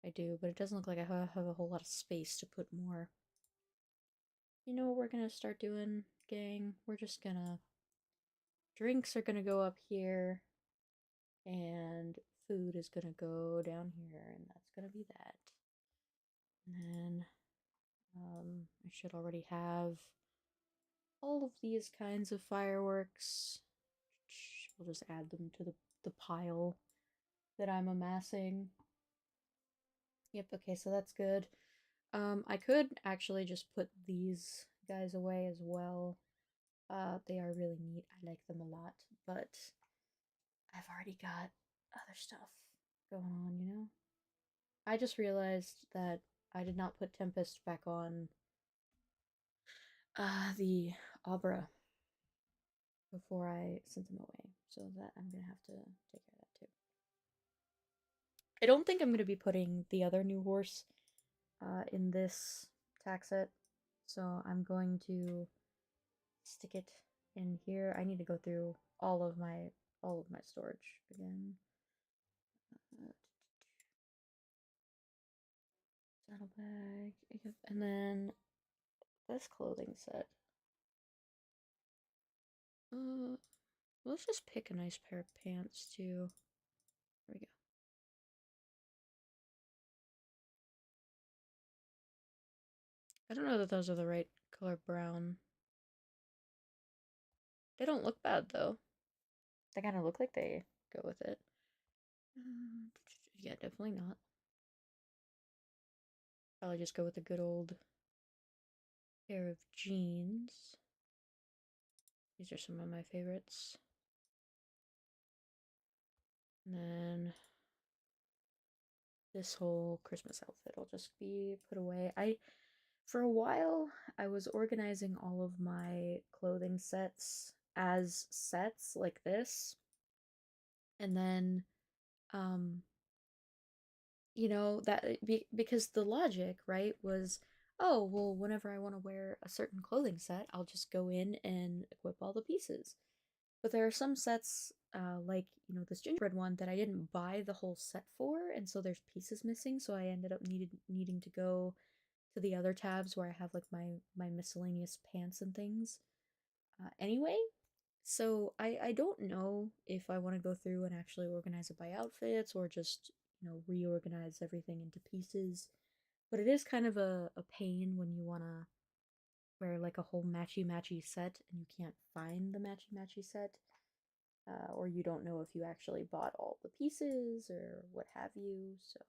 I do, but it doesn't look like I have a whole lot of space to put more. You know what we're gonna start doing, gang? We're just gonna drinks are gonna go up here, and food is gonna go down here, and that's gonna be that. And then I should already have all of these kinds of fireworks. We'll just add them to the pile that I'm amassing. Yep, okay, so that's good. I could actually just put these guys away as well. They are really neat. I like them a lot, but I've already got other stuff going on, you know? I just realized that I did not put Tempest back on the Abra before I sent them away, so that I'm gonna have to take care of that too. I don't think I'm gonna be putting the other new horse in this tack set, so I'm going to stick it in here. I need to go through all of my storage again. Saddlebag, and then this clothing set. Let's just pick a nice pair of pants too. There we go. I don't know that those are the right color brown. They don't look bad though. They kind of look like they go with it. Yeah, definitely not. Probably just go with a good old pair of jeans. These are some of my favorites. And then this whole Christmas outfit will just be put away. For a while, I was organizing all of my clothing sets as sets like this. And then, um, because the logic, right, was, oh, well, whenever I want to wear a certain clothing set, I'll just go in and equip all the pieces. But there are some sets, like, this gingerbread one that I didn't buy the whole set for, and so there's pieces missing, so I ended up needing to go to the other tabs where I have, like, my miscellaneous pants and things. Anyway, so I don't know if I want to go through and actually organize it by outfits or just, reorganize everything into pieces. But it is kind of a pain when you want to wear like a whole matchy set and you can't find the matchy set. Or you don't know if you actually bought all the pieces or what have you. So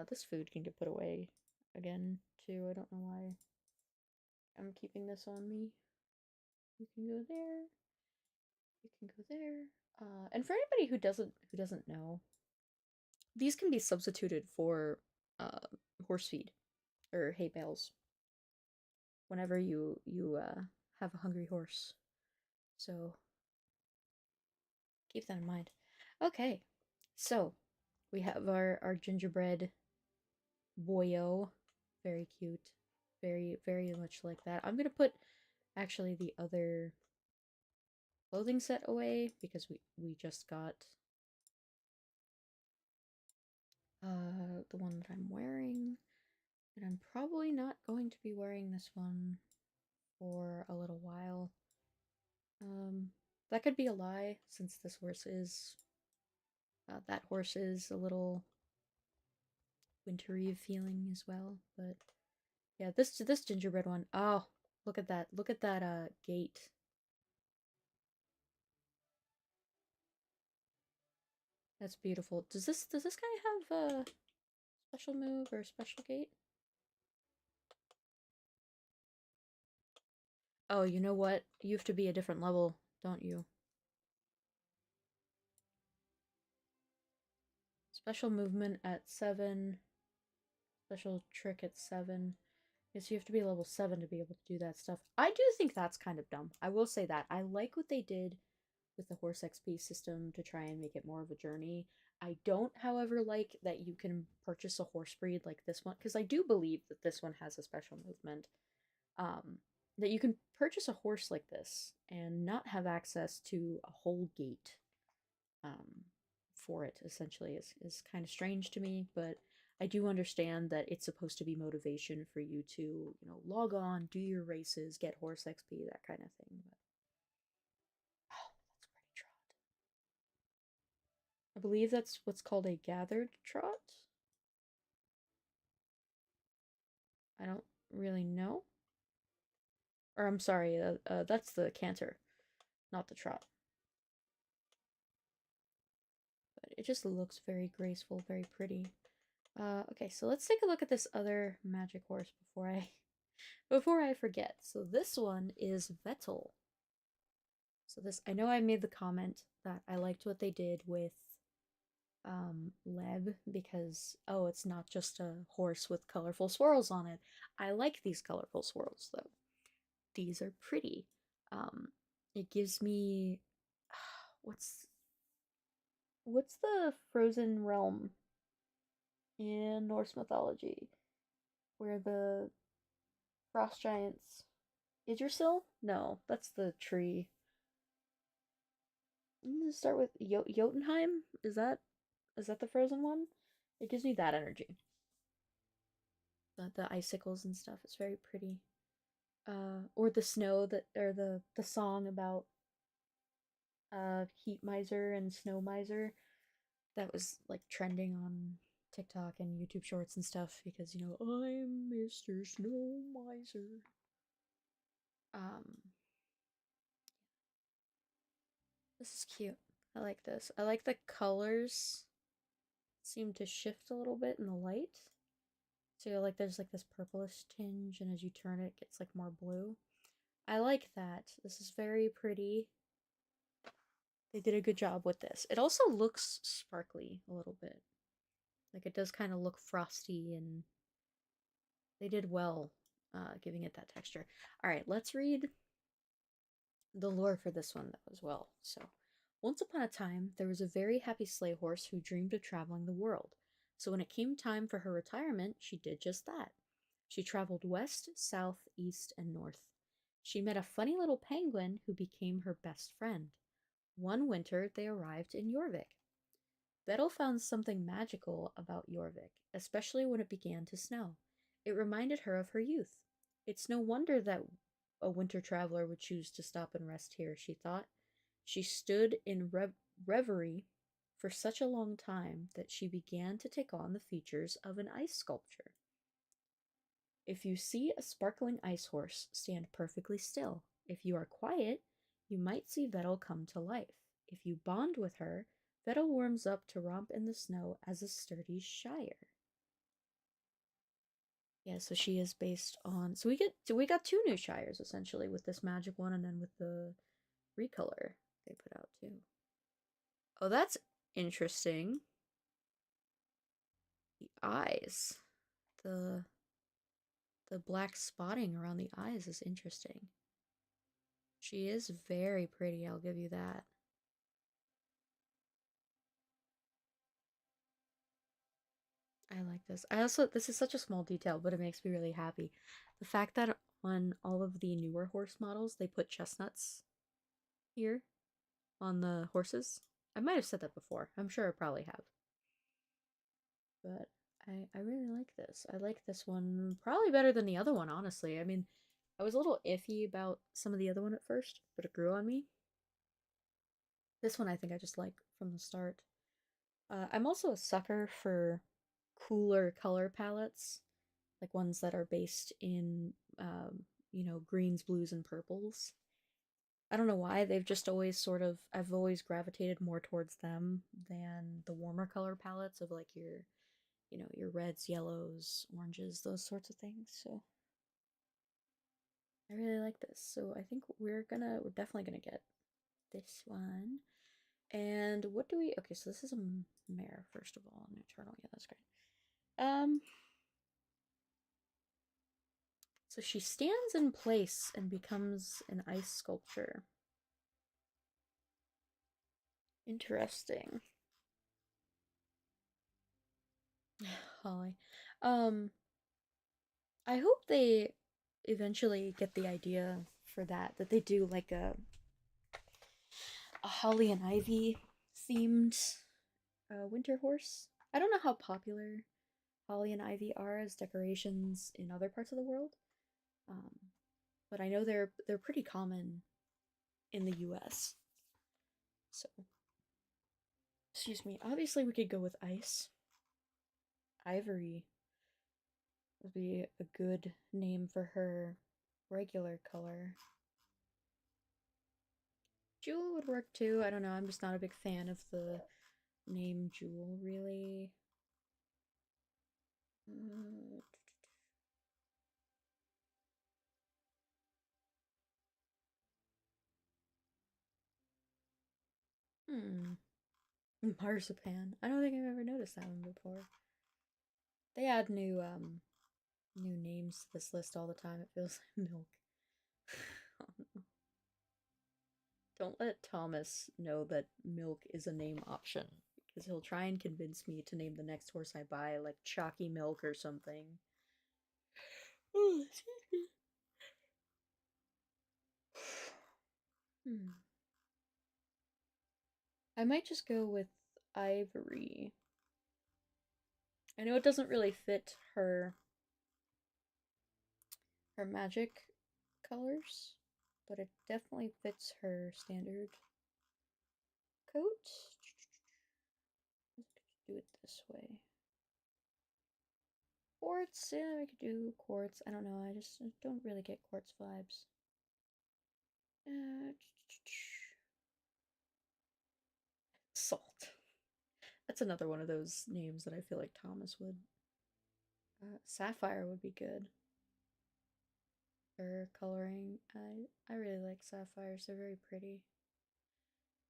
this food can get put away again too. I don't know why I'm keeping this on me. You can go there. You can go there. And for anybody who doesn't know, these can be substituted for horse feed or hay bales whenever you have a hungry horse. So keep that in mind. Okay, so we have our gingerbread boyo, very cute, very much like that. I'm gonna put actually the other clothing set away because we just got the one that I'm wearing, and I'm probably not going to be wearing this one for a little while. That could be a lie since this horse is that horse is a little wintry feeling as well, but yeah, this gingerbread one. Oh, look at that. Look at that gate. That's beautiful. Does this guy have a special move or a special gate? Oh, you know what? You have to be a different level, don't you? Special movement at 7. Special trick at 7. Yes, you have to be level 7 to be able to do that stuff. I do think that's kind of dumb. I will say that. I like what they did with the horse XP system to try and make it more of a journey. I don't, however, like that you can purchase a horse breed like this one, because I do believe that this one has a special movement. Um, that you can purchase a horse like this and not have access to a whole gate um, for it, essentially, is kind of strange to me, but I do understand that it's supposed to be motivation for you to, log on, do your races, get horse XP, that kind of thing. But oh, that's pretty trot. I believe that's what's called a gathered trot. I don't really know. Or I'm sorry, that's the canter, not the trot. But it just looks very graceful, very pretty. Okay, so let's take a look at this other magic horse before I forget. So this one is Vettel. So this, I know I made the comment that I liked what they did with Leb because, oh, it's not just a horse with colorful swirls on it. I like these colorful swirls though. These are pretty. Um, it gives me what's what's the frozen realm in Norse mythology where the frost giants Yggdrasil? No, that's the tree. I'm gonna start with Jotunheim. Is that the frozen one? It gives me that energy. The icicles and stuff. It's very pretty. Or the snow that or the song about heat miser and snow miser that was like trending on TikTok and YouTube Shorts and stuff because I'm Mr. Snow Miser. Um, this is cute. I like this. I like the colors seem to shift a little bit in the light. So like there's like this purplish tinge, and as you turn it, it gets like more blue. I like that. This is very pretty. They did a good job with this. It also looks sparkly a little bit. Like it does kind of look frosty, and they did well giving it that texture. All right, let's read the lore for this one as well. So, once upon a time, there was a very happy sleigh horse who dreamed of traveling the world. So, when it came time for her retirement, she did just that. She traveled west, south, east, and north. She met a funny little penguin who became her best friend. One winter, they arrived in Jorvik. Vettel found something magical about Jorvik, especially when it began to snow. It reminded her of her youth. It's no wonder that a winter traveler would choose to stop and rest here, she thought. She stood in reverie for such a long time that she began to take on the features of an ice sculpture. If you see a sparkling ice horse, stand perfectly still. If you are quiet, you might see Vettel come to life. If you bond with her, Vettel warms up to romp in the snow as a sturdy shire. Yeah, so she is based on. So we got two new shires essentially with this magic one, and then with the recolor they put out too. Oh, that's interesting. The eyes, the the black spotting around the eyes is interesting. She is very pretty, I'll give you that. I like this. This is such a small detail, but it makes me really happy. The fact that on all of the newer horse models, they put chestnuts here on the horses. I might have said that before. I'm sure I probably have. But I really like this. I like this one probably better than the other one, honestly. I mean, I was a little iffy about some of the other one at first, but it grew on me. This one I think I just like from the start. I'm also a sucker for cooler color palettes, like ones that are based in, greens, blues, and purples. I don't know why, they've just always I've always gravitated more towards them than the warmer color palettes of like your reds, yellows, oranges, those sorts of things. So I really like this. So I think we're definitely gonna get this one. And what do we? Okay, so this is a mare first of all, an eternal. Yeah, that's great. Um, so she stands in place and becomes an ice sculpture. Interesting. Holly. Um, I hope they eventually get the idea for that they do like a holly and ivy themed winter horse. I don't know how popular holly and ivy are as decorations in other parts of the world, um, but I know they're pretty common in the U.S. So, excuse me. Obviously, we could go with ice. Ivory would be a good name for her regular color. Jewel would work too. I don't know. I'm just not a big fan of the name Jewel, really. Uh, hmm. Marzipan. I don't think I've ever noticed that one before. They add new names to this list all the time. It feels like milk. Don't let Thomas know that milk is a name option because he'll try and convince me to name the next horse I buy like Chalky Milk or something. Hmm. I might just go with Ivory. I know it doesn't really fit her magic colors, but it definitely fits her standard coat. Let's do it this way. Quartz, yeah, we could do quartz. I don't know, I just don't really get quartz vibes. Uh, Salt. That's another one of those names that I feel like Thomas would. Sapphire would be good for coloring. I really like sapphires. They're very pretty.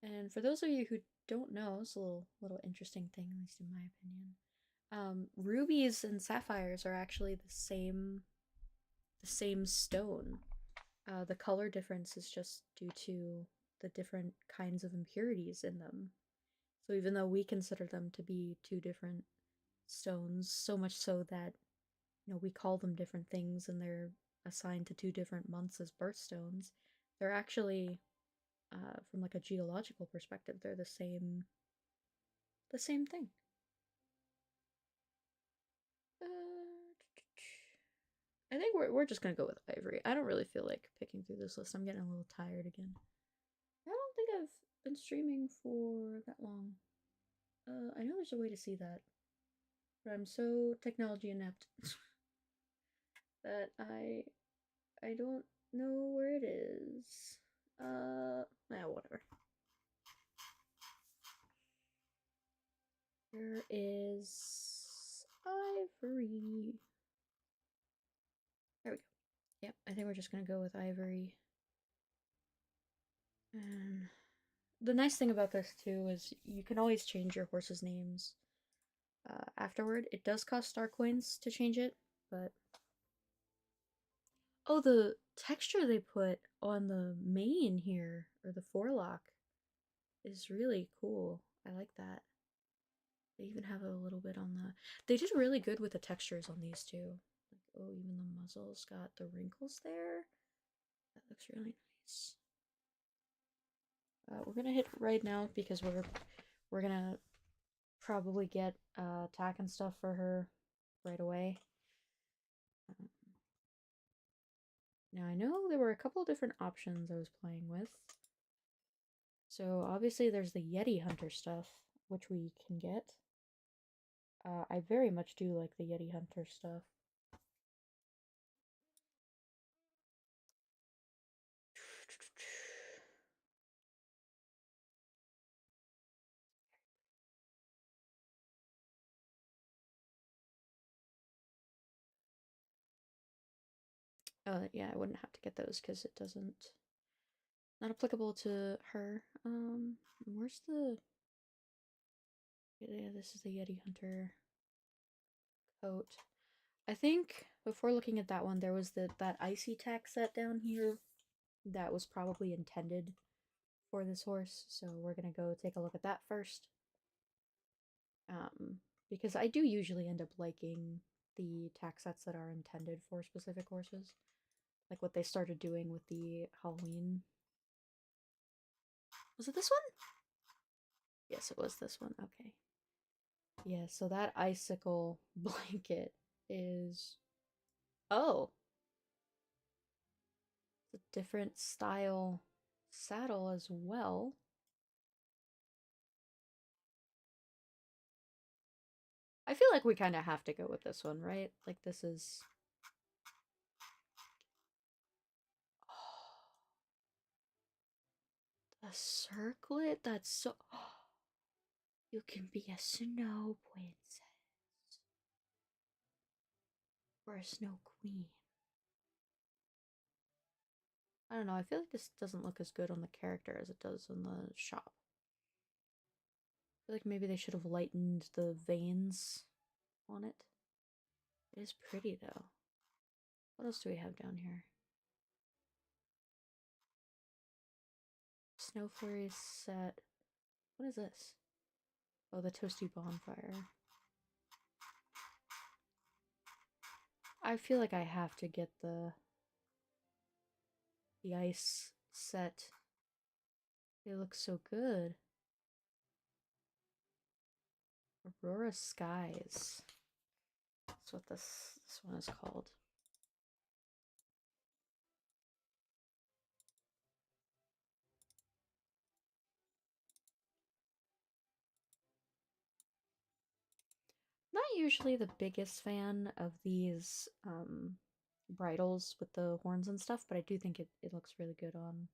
And for those of you who don't know, it's a little interesting thing, at least in my opinion. Rubies and sapphires are actually the same stone. The color difference is just due to the different kinds of impurities in them. So even though we consider them to be two different stones, so much so that we call them different things and they're assigned to two different months as birthstones, they're actually from like a geological perspective, they're the same thing. Uh, I think we're just gonna go with Ivory. I don't really feel like picking through this list. I'm getting a little tired again. I don't think I've been streaming for that long. I know there's a way to see that, but I'm so technology inept that I don't know where it is. Whatever. There is Ivory. There we go. Yep, I think we're just gonna go with Ivory. And the nice thing about this too is you can always change your horse's names afterward. It does cost star coins to change it, but oh, the texture they put on the mane here or the forelock is really cool. I like that. They even have a little bit on the. They did really good with the textures on these two. Like, oh, even the muzzle's got the wrinkles there. That looks really nice. We're gonna hit right now because we're gonna probably get tack and stuff for her right away. Um, Now I know there were a couple different options I was playing with. So obviously there's the Yeti Hunter stuff, which we can get. I very much do like the Yeti Hunter stuff. Yeah, I wouldn't have to get those because it doesn't not applicable to her. Where's the yeah, this is the Yeti Hunter coat. I think before looking at that one, there was that icy tack set down here that was probably intended for this horse. So we're gonna go take a look at that first. Um, because I do usually end up liking the tack sets that are intended for specific horses, like what they started doing with the Halloween. Was it this one? Yes, it was this one. Okay. Yeah, so that icicle blanket is. Oh, it's a different style saddle as well. I feel like we kind of have to go with this one, right? Like, this is. Oh, the circlet? That's so. You can be a snow princess or a snow queen. I don't know, I feel like this doesn't look as good on the character as it does in the shop. I feel like maybe they should have lightened the veins on it. It is pretty though. What else do we have down here? Snow Flurry set. What is this? Oh, the Toasty Bonfire. I feel like I have to get the ice set. They look so good. Aurora Skies. That's what this one is called. Not usually the biggest fan of these bridles with the horns and stuff, but I do think it looks really good on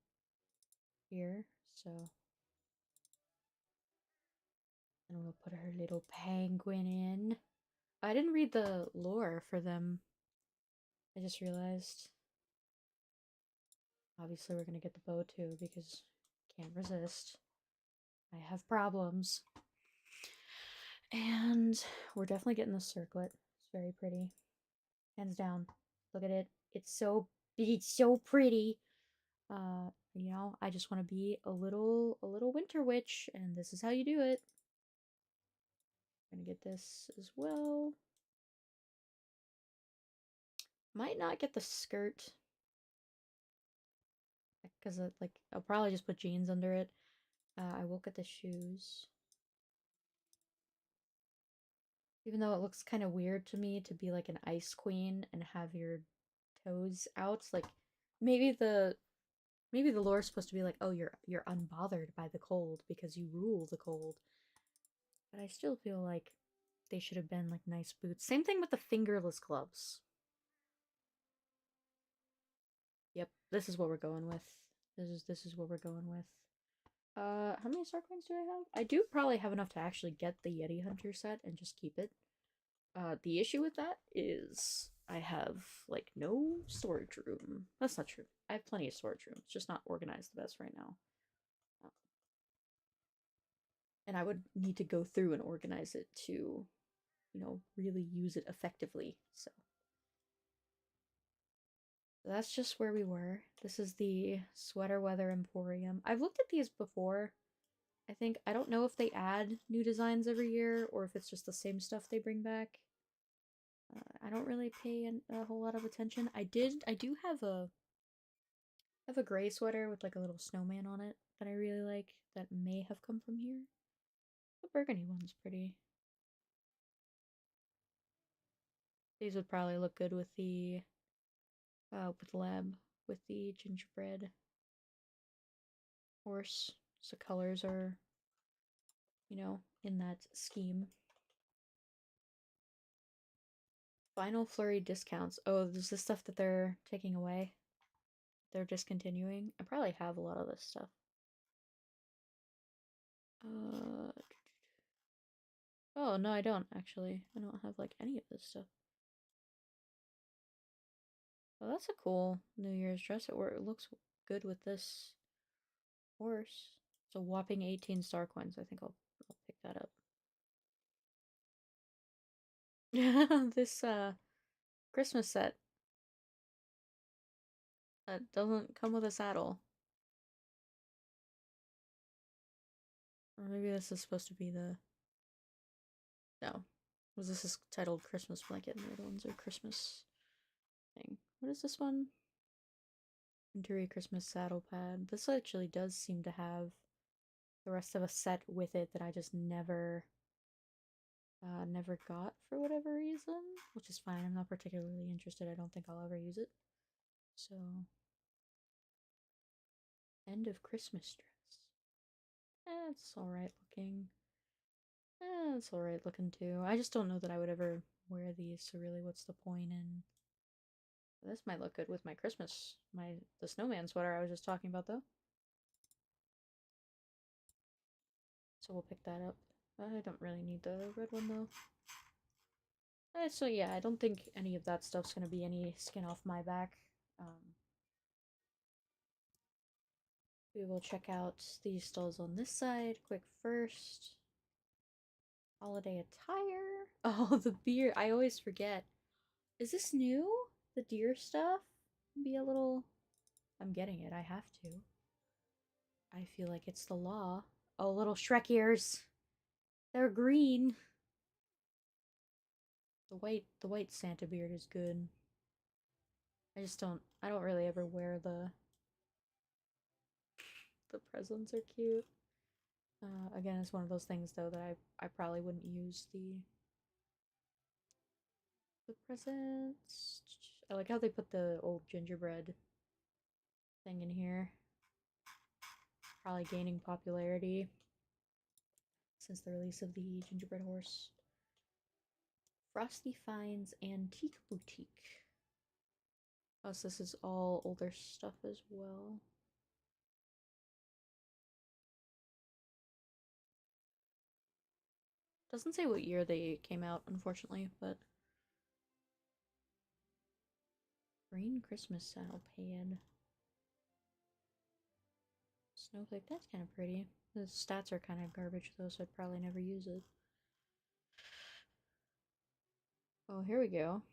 here. So, and we'll put her little penguin in. I didn't read the lore for them. I just realized. Obviously, we're gonna get the bow too because can't resist. I have problems. And we're definitely getting the circlet. It's very pretty. Hands down. Look at it. It's so pretty. You know, I just want to be a little winter witch, and this is how you do it. I'm gonna get this as well. Might not get the skirt because like I'll probably just put jeans under it. I will get the shoes. Even though it looks kind of weird to me to be like an ice queen and have your toes out, like maybe the maybe the lore is supposed to be like, oh, you're unbothered by the cold because you rule the cold. But I still feel like they should have been like nice boots. Same thing with the fingerless gloves. Yep, this is what we're going with. This is what we're going with. How many star coins do I have? I do probably have enough to actually get the Yeti Hunter set and just keep it. The issue with that is I have like no storage room. That's not true. I have plenty of storage room. It's just not organized the best right now. And I would need to go through and organize it to, really use it effectively. So that's just where we were. This is the Sweater Weather Emporium. I've looked at these before. I don't know if they add new designs every year or if it's just the same stuff they bring back. I don't really pay a whole lot of attention. I do have a gray sweater with like a little snowman on it that I really like that may have come from here. The burgundy one's pretty. These would probably look good with lab with the gingerbread horse. So colors are, in that scheme. Final flurry discounts. Oh, there's this stuff that they're taking away. They're discontinuing. I probably have a lot of this stuff. Uh, oh, no, I don't actually. I don't have like any of this stuff. Well, that's a cool New Year's dress. It looks good with this horse. It's a whopping 18 star coins. I think I'll pick that up. This Christmas set that doesn't come with a saddle. Or maybe this is supposed to be the no. Was this is titled Christmas blanket and the other ones are Christmas thing. What is this one? Venturi Christmas saddle pad. This actually does seem to have the rest of a set with it that I just never got for whatever reason, which is fine. I'm not particularly interested. I don't think I'll ever use it. So, end of Christmas dress. It's alright looking. It's alright looking too. I just don't know that I would ever wear these, so really what's the point in... This might look good with my Christmas, the snowman sweater I was just talking about though. So we'll pick that up. I don't really need the red one though. So yeah, I don't think any of that stuff's gonna be any skin off my back. We will check out these stalls on this side quick first. Holiday attire. Oh, the beer. I always forget. Is this new? The deer stuff? Be a little... I'm getting it. I have to. I feel like it's the law. Oh, little Shrek ears. They're green. The white Santa beard is good. I don't really ever wear the presents are cute. Again, it's one of those things though that I probably wouldn't use the presents. I like how they put the old gingerbread thing in here. Probably gaining popularity since the release of the gingerbread horse. Frosty Finds Antique Boutique. Oh, so this is all older stuff as well. Doesn't say what year they came out, unfortunately, but... Green Christmas saddle pad. Snowflake, that's kind of pretty. The stats are kind of garbage though, so I'd probably never use it. Oh, here we go.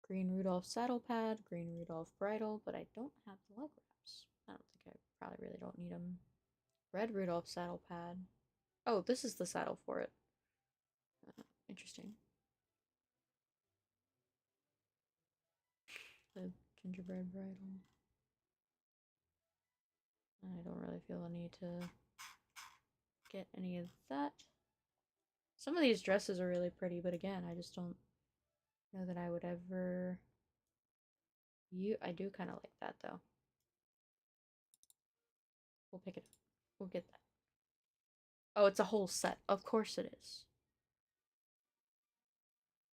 Green Rudolph saddle pad, green Rudolph bridle, but I don't have the leg wraps. I don't think I probably really don't need them. Red Rudolph saddle pad. Oh, this is the saddle for it. Interesting. The gingerbread bridle. I don't really feel the need to get any of that. Some of these dresses are really pretty, but again, I just don't know that I would ever... I do kind of like that, though. We'll pick it up. We'll get that. Oh, it's a whole set. Of course it is.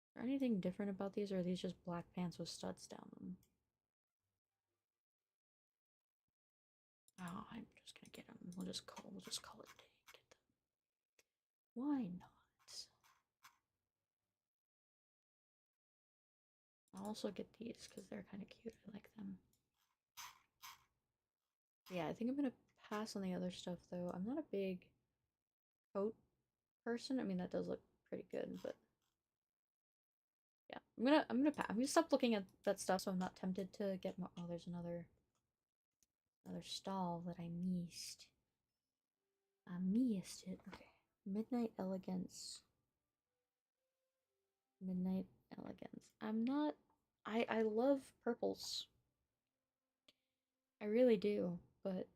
Is there anything different about these, or are these just black pants with studs down them? Oh, I'm just gonna get them. We'll just call it a day. Get them. Why not? I'll also get these because they're kind of cute. I like them. Yeah, I think I'm gonna pass on the other stuff though. I'm not a big coat person. I mean, that does look pretty good, but yeah, I'm gonna stop looking at that stuff so I'm not tempted to get more. Oh, there's another stall that I missed. I missed it. Okay, Midnight Elegance. Midnight Elegance. I'm not. I love purples. I really do, but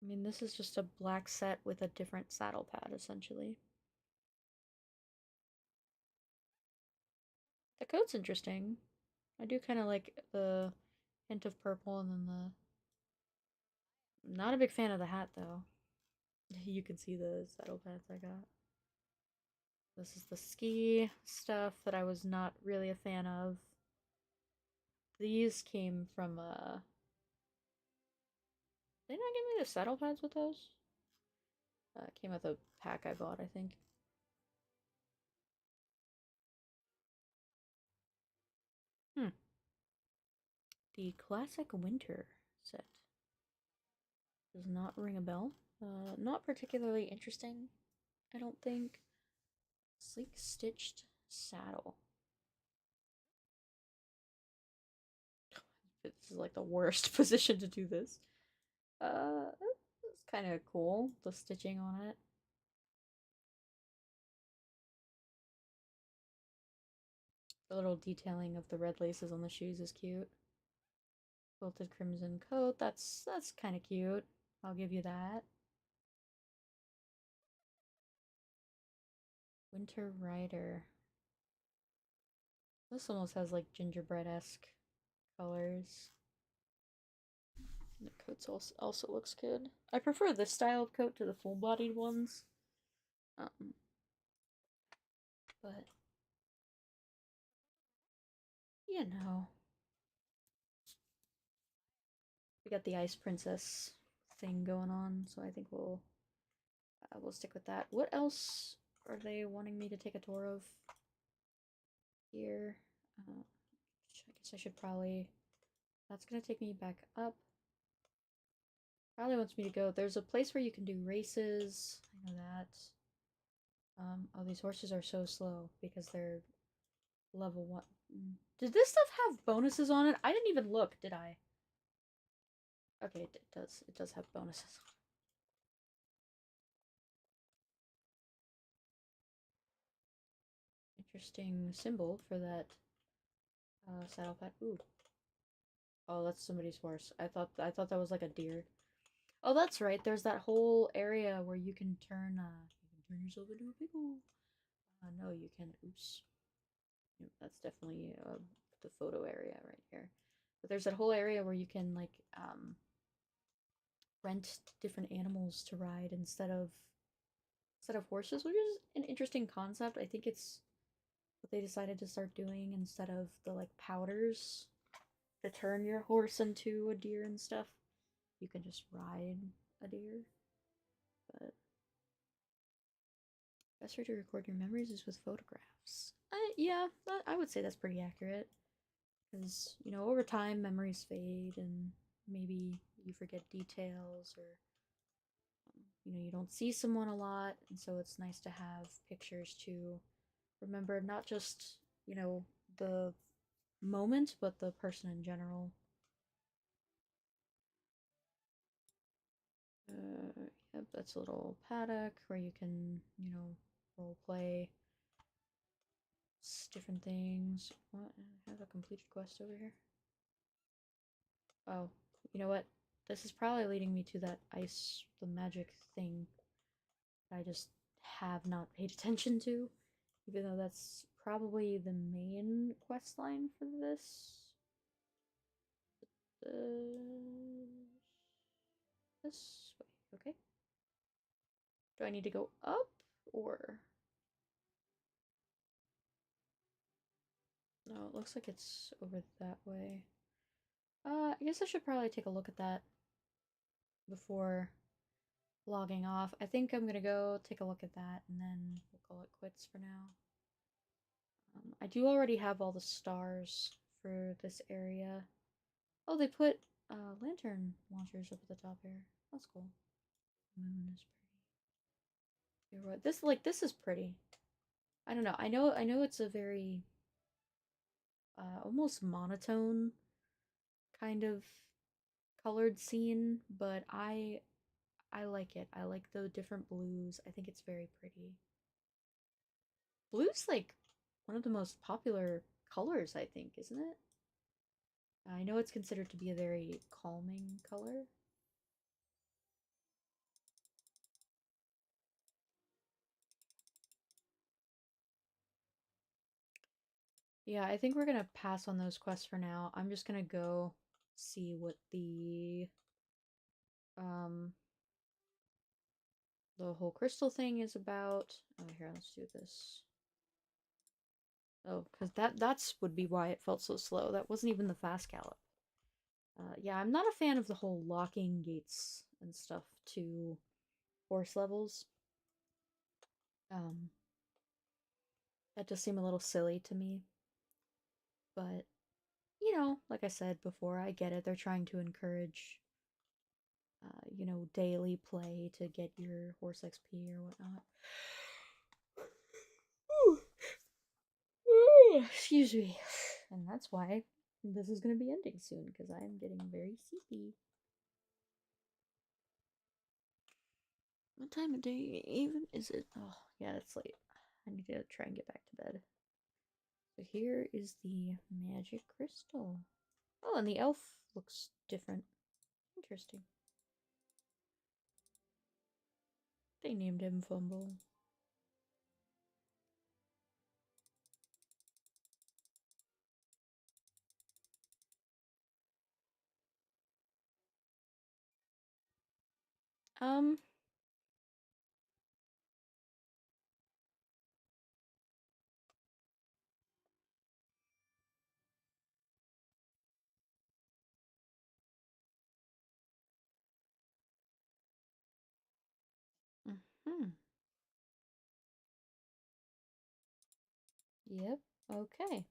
I mean, this is just a black set with a different saddle pad, essentially. The coat's interesting. I do kind of like the hint of purple and then the... Not a big fan of the hat, though. You can see the saddle pads I got. This is the ski stuff that I was not really a fan of. These came from, Did they not give me the saddle pads with those? Came with a pack I bought, I think. Hmm. The classic winter set does not ring a bell. Not particularly interesting, I don't think. Sleek stitched saddle. This is like the worst position to do this. It's kind of cool, the stitching on it. The little detailing of the red laces on the shoes is cute. Quilted crimson coat, that's kind of cute. I'll give you that. Winter Rider. This almost has like gingerbread-esque colors. The coat also looks good. I prefer this style of coat to the full-bodied ones. Um, but you know, we got the Ice Princess thing going on, so I think we'll stick with that. What else are they wanting me to take a tour of here? I guess I should probably. That's gonna take me back up. Probably wants me to go. There's a place where you can do races. I know that. Oh, these horses are so slow because they're level 1. Did this stuff have bonuses on it? I didn't even look, did I? Okay, it does. It does have bonuses. Interesting symbol for that saddle pad. Ooh. Oh, that's somebody's horse. I thought that was like a deer. Oh, that's right. There's that whole area where you can turn yourself into a pickle. No, you can. Oops. Yep, that's definitely the photo area right here. But there's that whole area where you can like rent different animals to ride instead of horses, which is an interesting concept. I think it's what they decided to start doing instead of the like powders to turn your horse into a deer and stuff. You can just ride a deer. But best way to record your memories is with photographs. Yeah, I would say that's pretty accurate. Because, over time, memories fade and maybe you forget details or, you don't see someone a lot. And so it's nice to have pictures to remember not just, the moment, but the person in general. Yep, that's a little paddock where you can, role play different things. What? I have a completed quest over here. Oh, you know what? This is probably leading me to that the magic thing that I just have not paid attention to, even though that's probably the main quest line for this. This way, okay. Do I need to go up or? No, it looks like it's over that way. I guess I should probably take a look at that before logging off. I think I'm gonna go take a look at that and then we'll call it quits for now. I do already have all the stars for this area. Oh, they put lantern launchers up at the top here. That's cool. Moon is pretty. You're right. This is pretty. I don't know. I know it's a very almost monotone kind of colored scene, but I like it. I like the different blues. I think it's very pretty. Blue's like one of the most popular colors, I think, isn't it? I know it's considered to be a very calming color. Yeah, I think we're gonna pass on those quests for now. I'm just gonna go see what um the whole crystal thing is about. Oh, here, let's do this. Oh, because that's would be why it felt so slow. That wasn't even the fast gallop. Yeah, I'm not a fan of the whole locking gates and stuff to horse levels. Um, that does seem a little silly to me. But like I said before, I get it. They're trying to encourage, daily play to get your horse XP or whatnot. Excuse me. And that's why this is going to be ending soon, because I'm getting very sleepy. What time of day even is it? Oh, yeah, it's late. I need to try and get back to bed. So here is the magic crystal. Oh, and the elf looks different. Interesting. They named him Fumble. Um, hmm. Yep. Okay.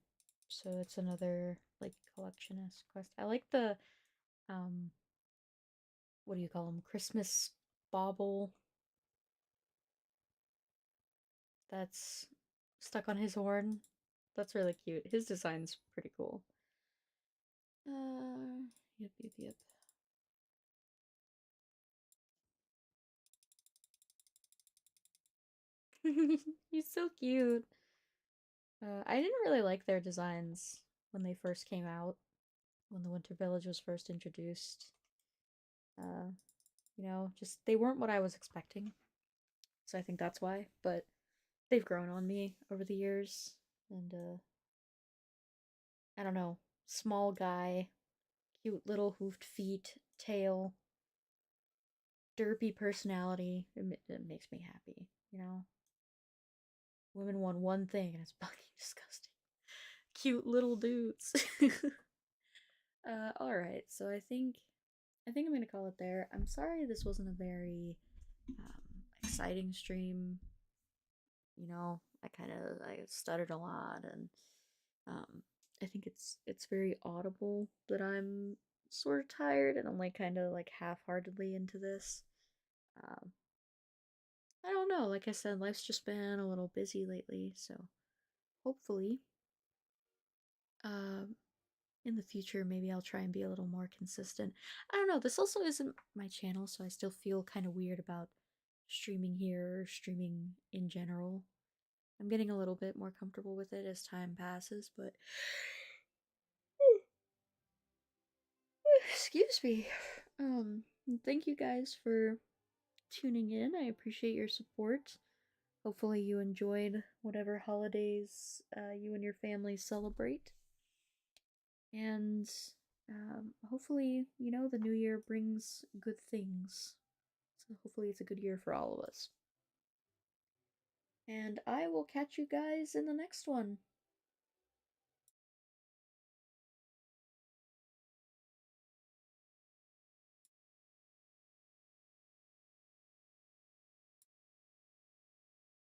So it's another like collection-esque quest. I like the um what do you call them? Christmas bauble that's stuck on his horn. That's really cute. His design's pretty cool. Yep, yep, yep. He's so cute. I didn't really like their designs when they first came out, when the Winter Village was first introduced. Uh, just they weren't what I was expecting. So I think that's why. But they've grown on me over the years. And I don't know. Small guy, cute little hoofed feet, tail, derpy personality. It makes me happy, you know? Women want one thing and it's fucking disgusting. Cute little dudes. Alright, so I think I'm gonna call it there. I'm sorry this wasn't a very exciting stream. I stuttered a lot, and I think it's very audible that I'm sort of tired and I'm like kind of like half-heartedly into this. Um, I don't know. Like I said, life's just been a little busy lately, so hopefully, um, in the future maybe I'll try and be a little more consistent. I don't know. This also isn't my channel, so I still feel kind of weird about streaming here or streaming in general. I'm getting a little bit more comfortable with it as time passes, but excuse me. Um, thank you guys for tuning in. I appreciate your support. Hopefully, you enjoyed whatever holidays you and your family celebrate. And hopefully, the new year brings good things. So, hopefully, it's a good year for all of us. And I will catch you guys in the next one.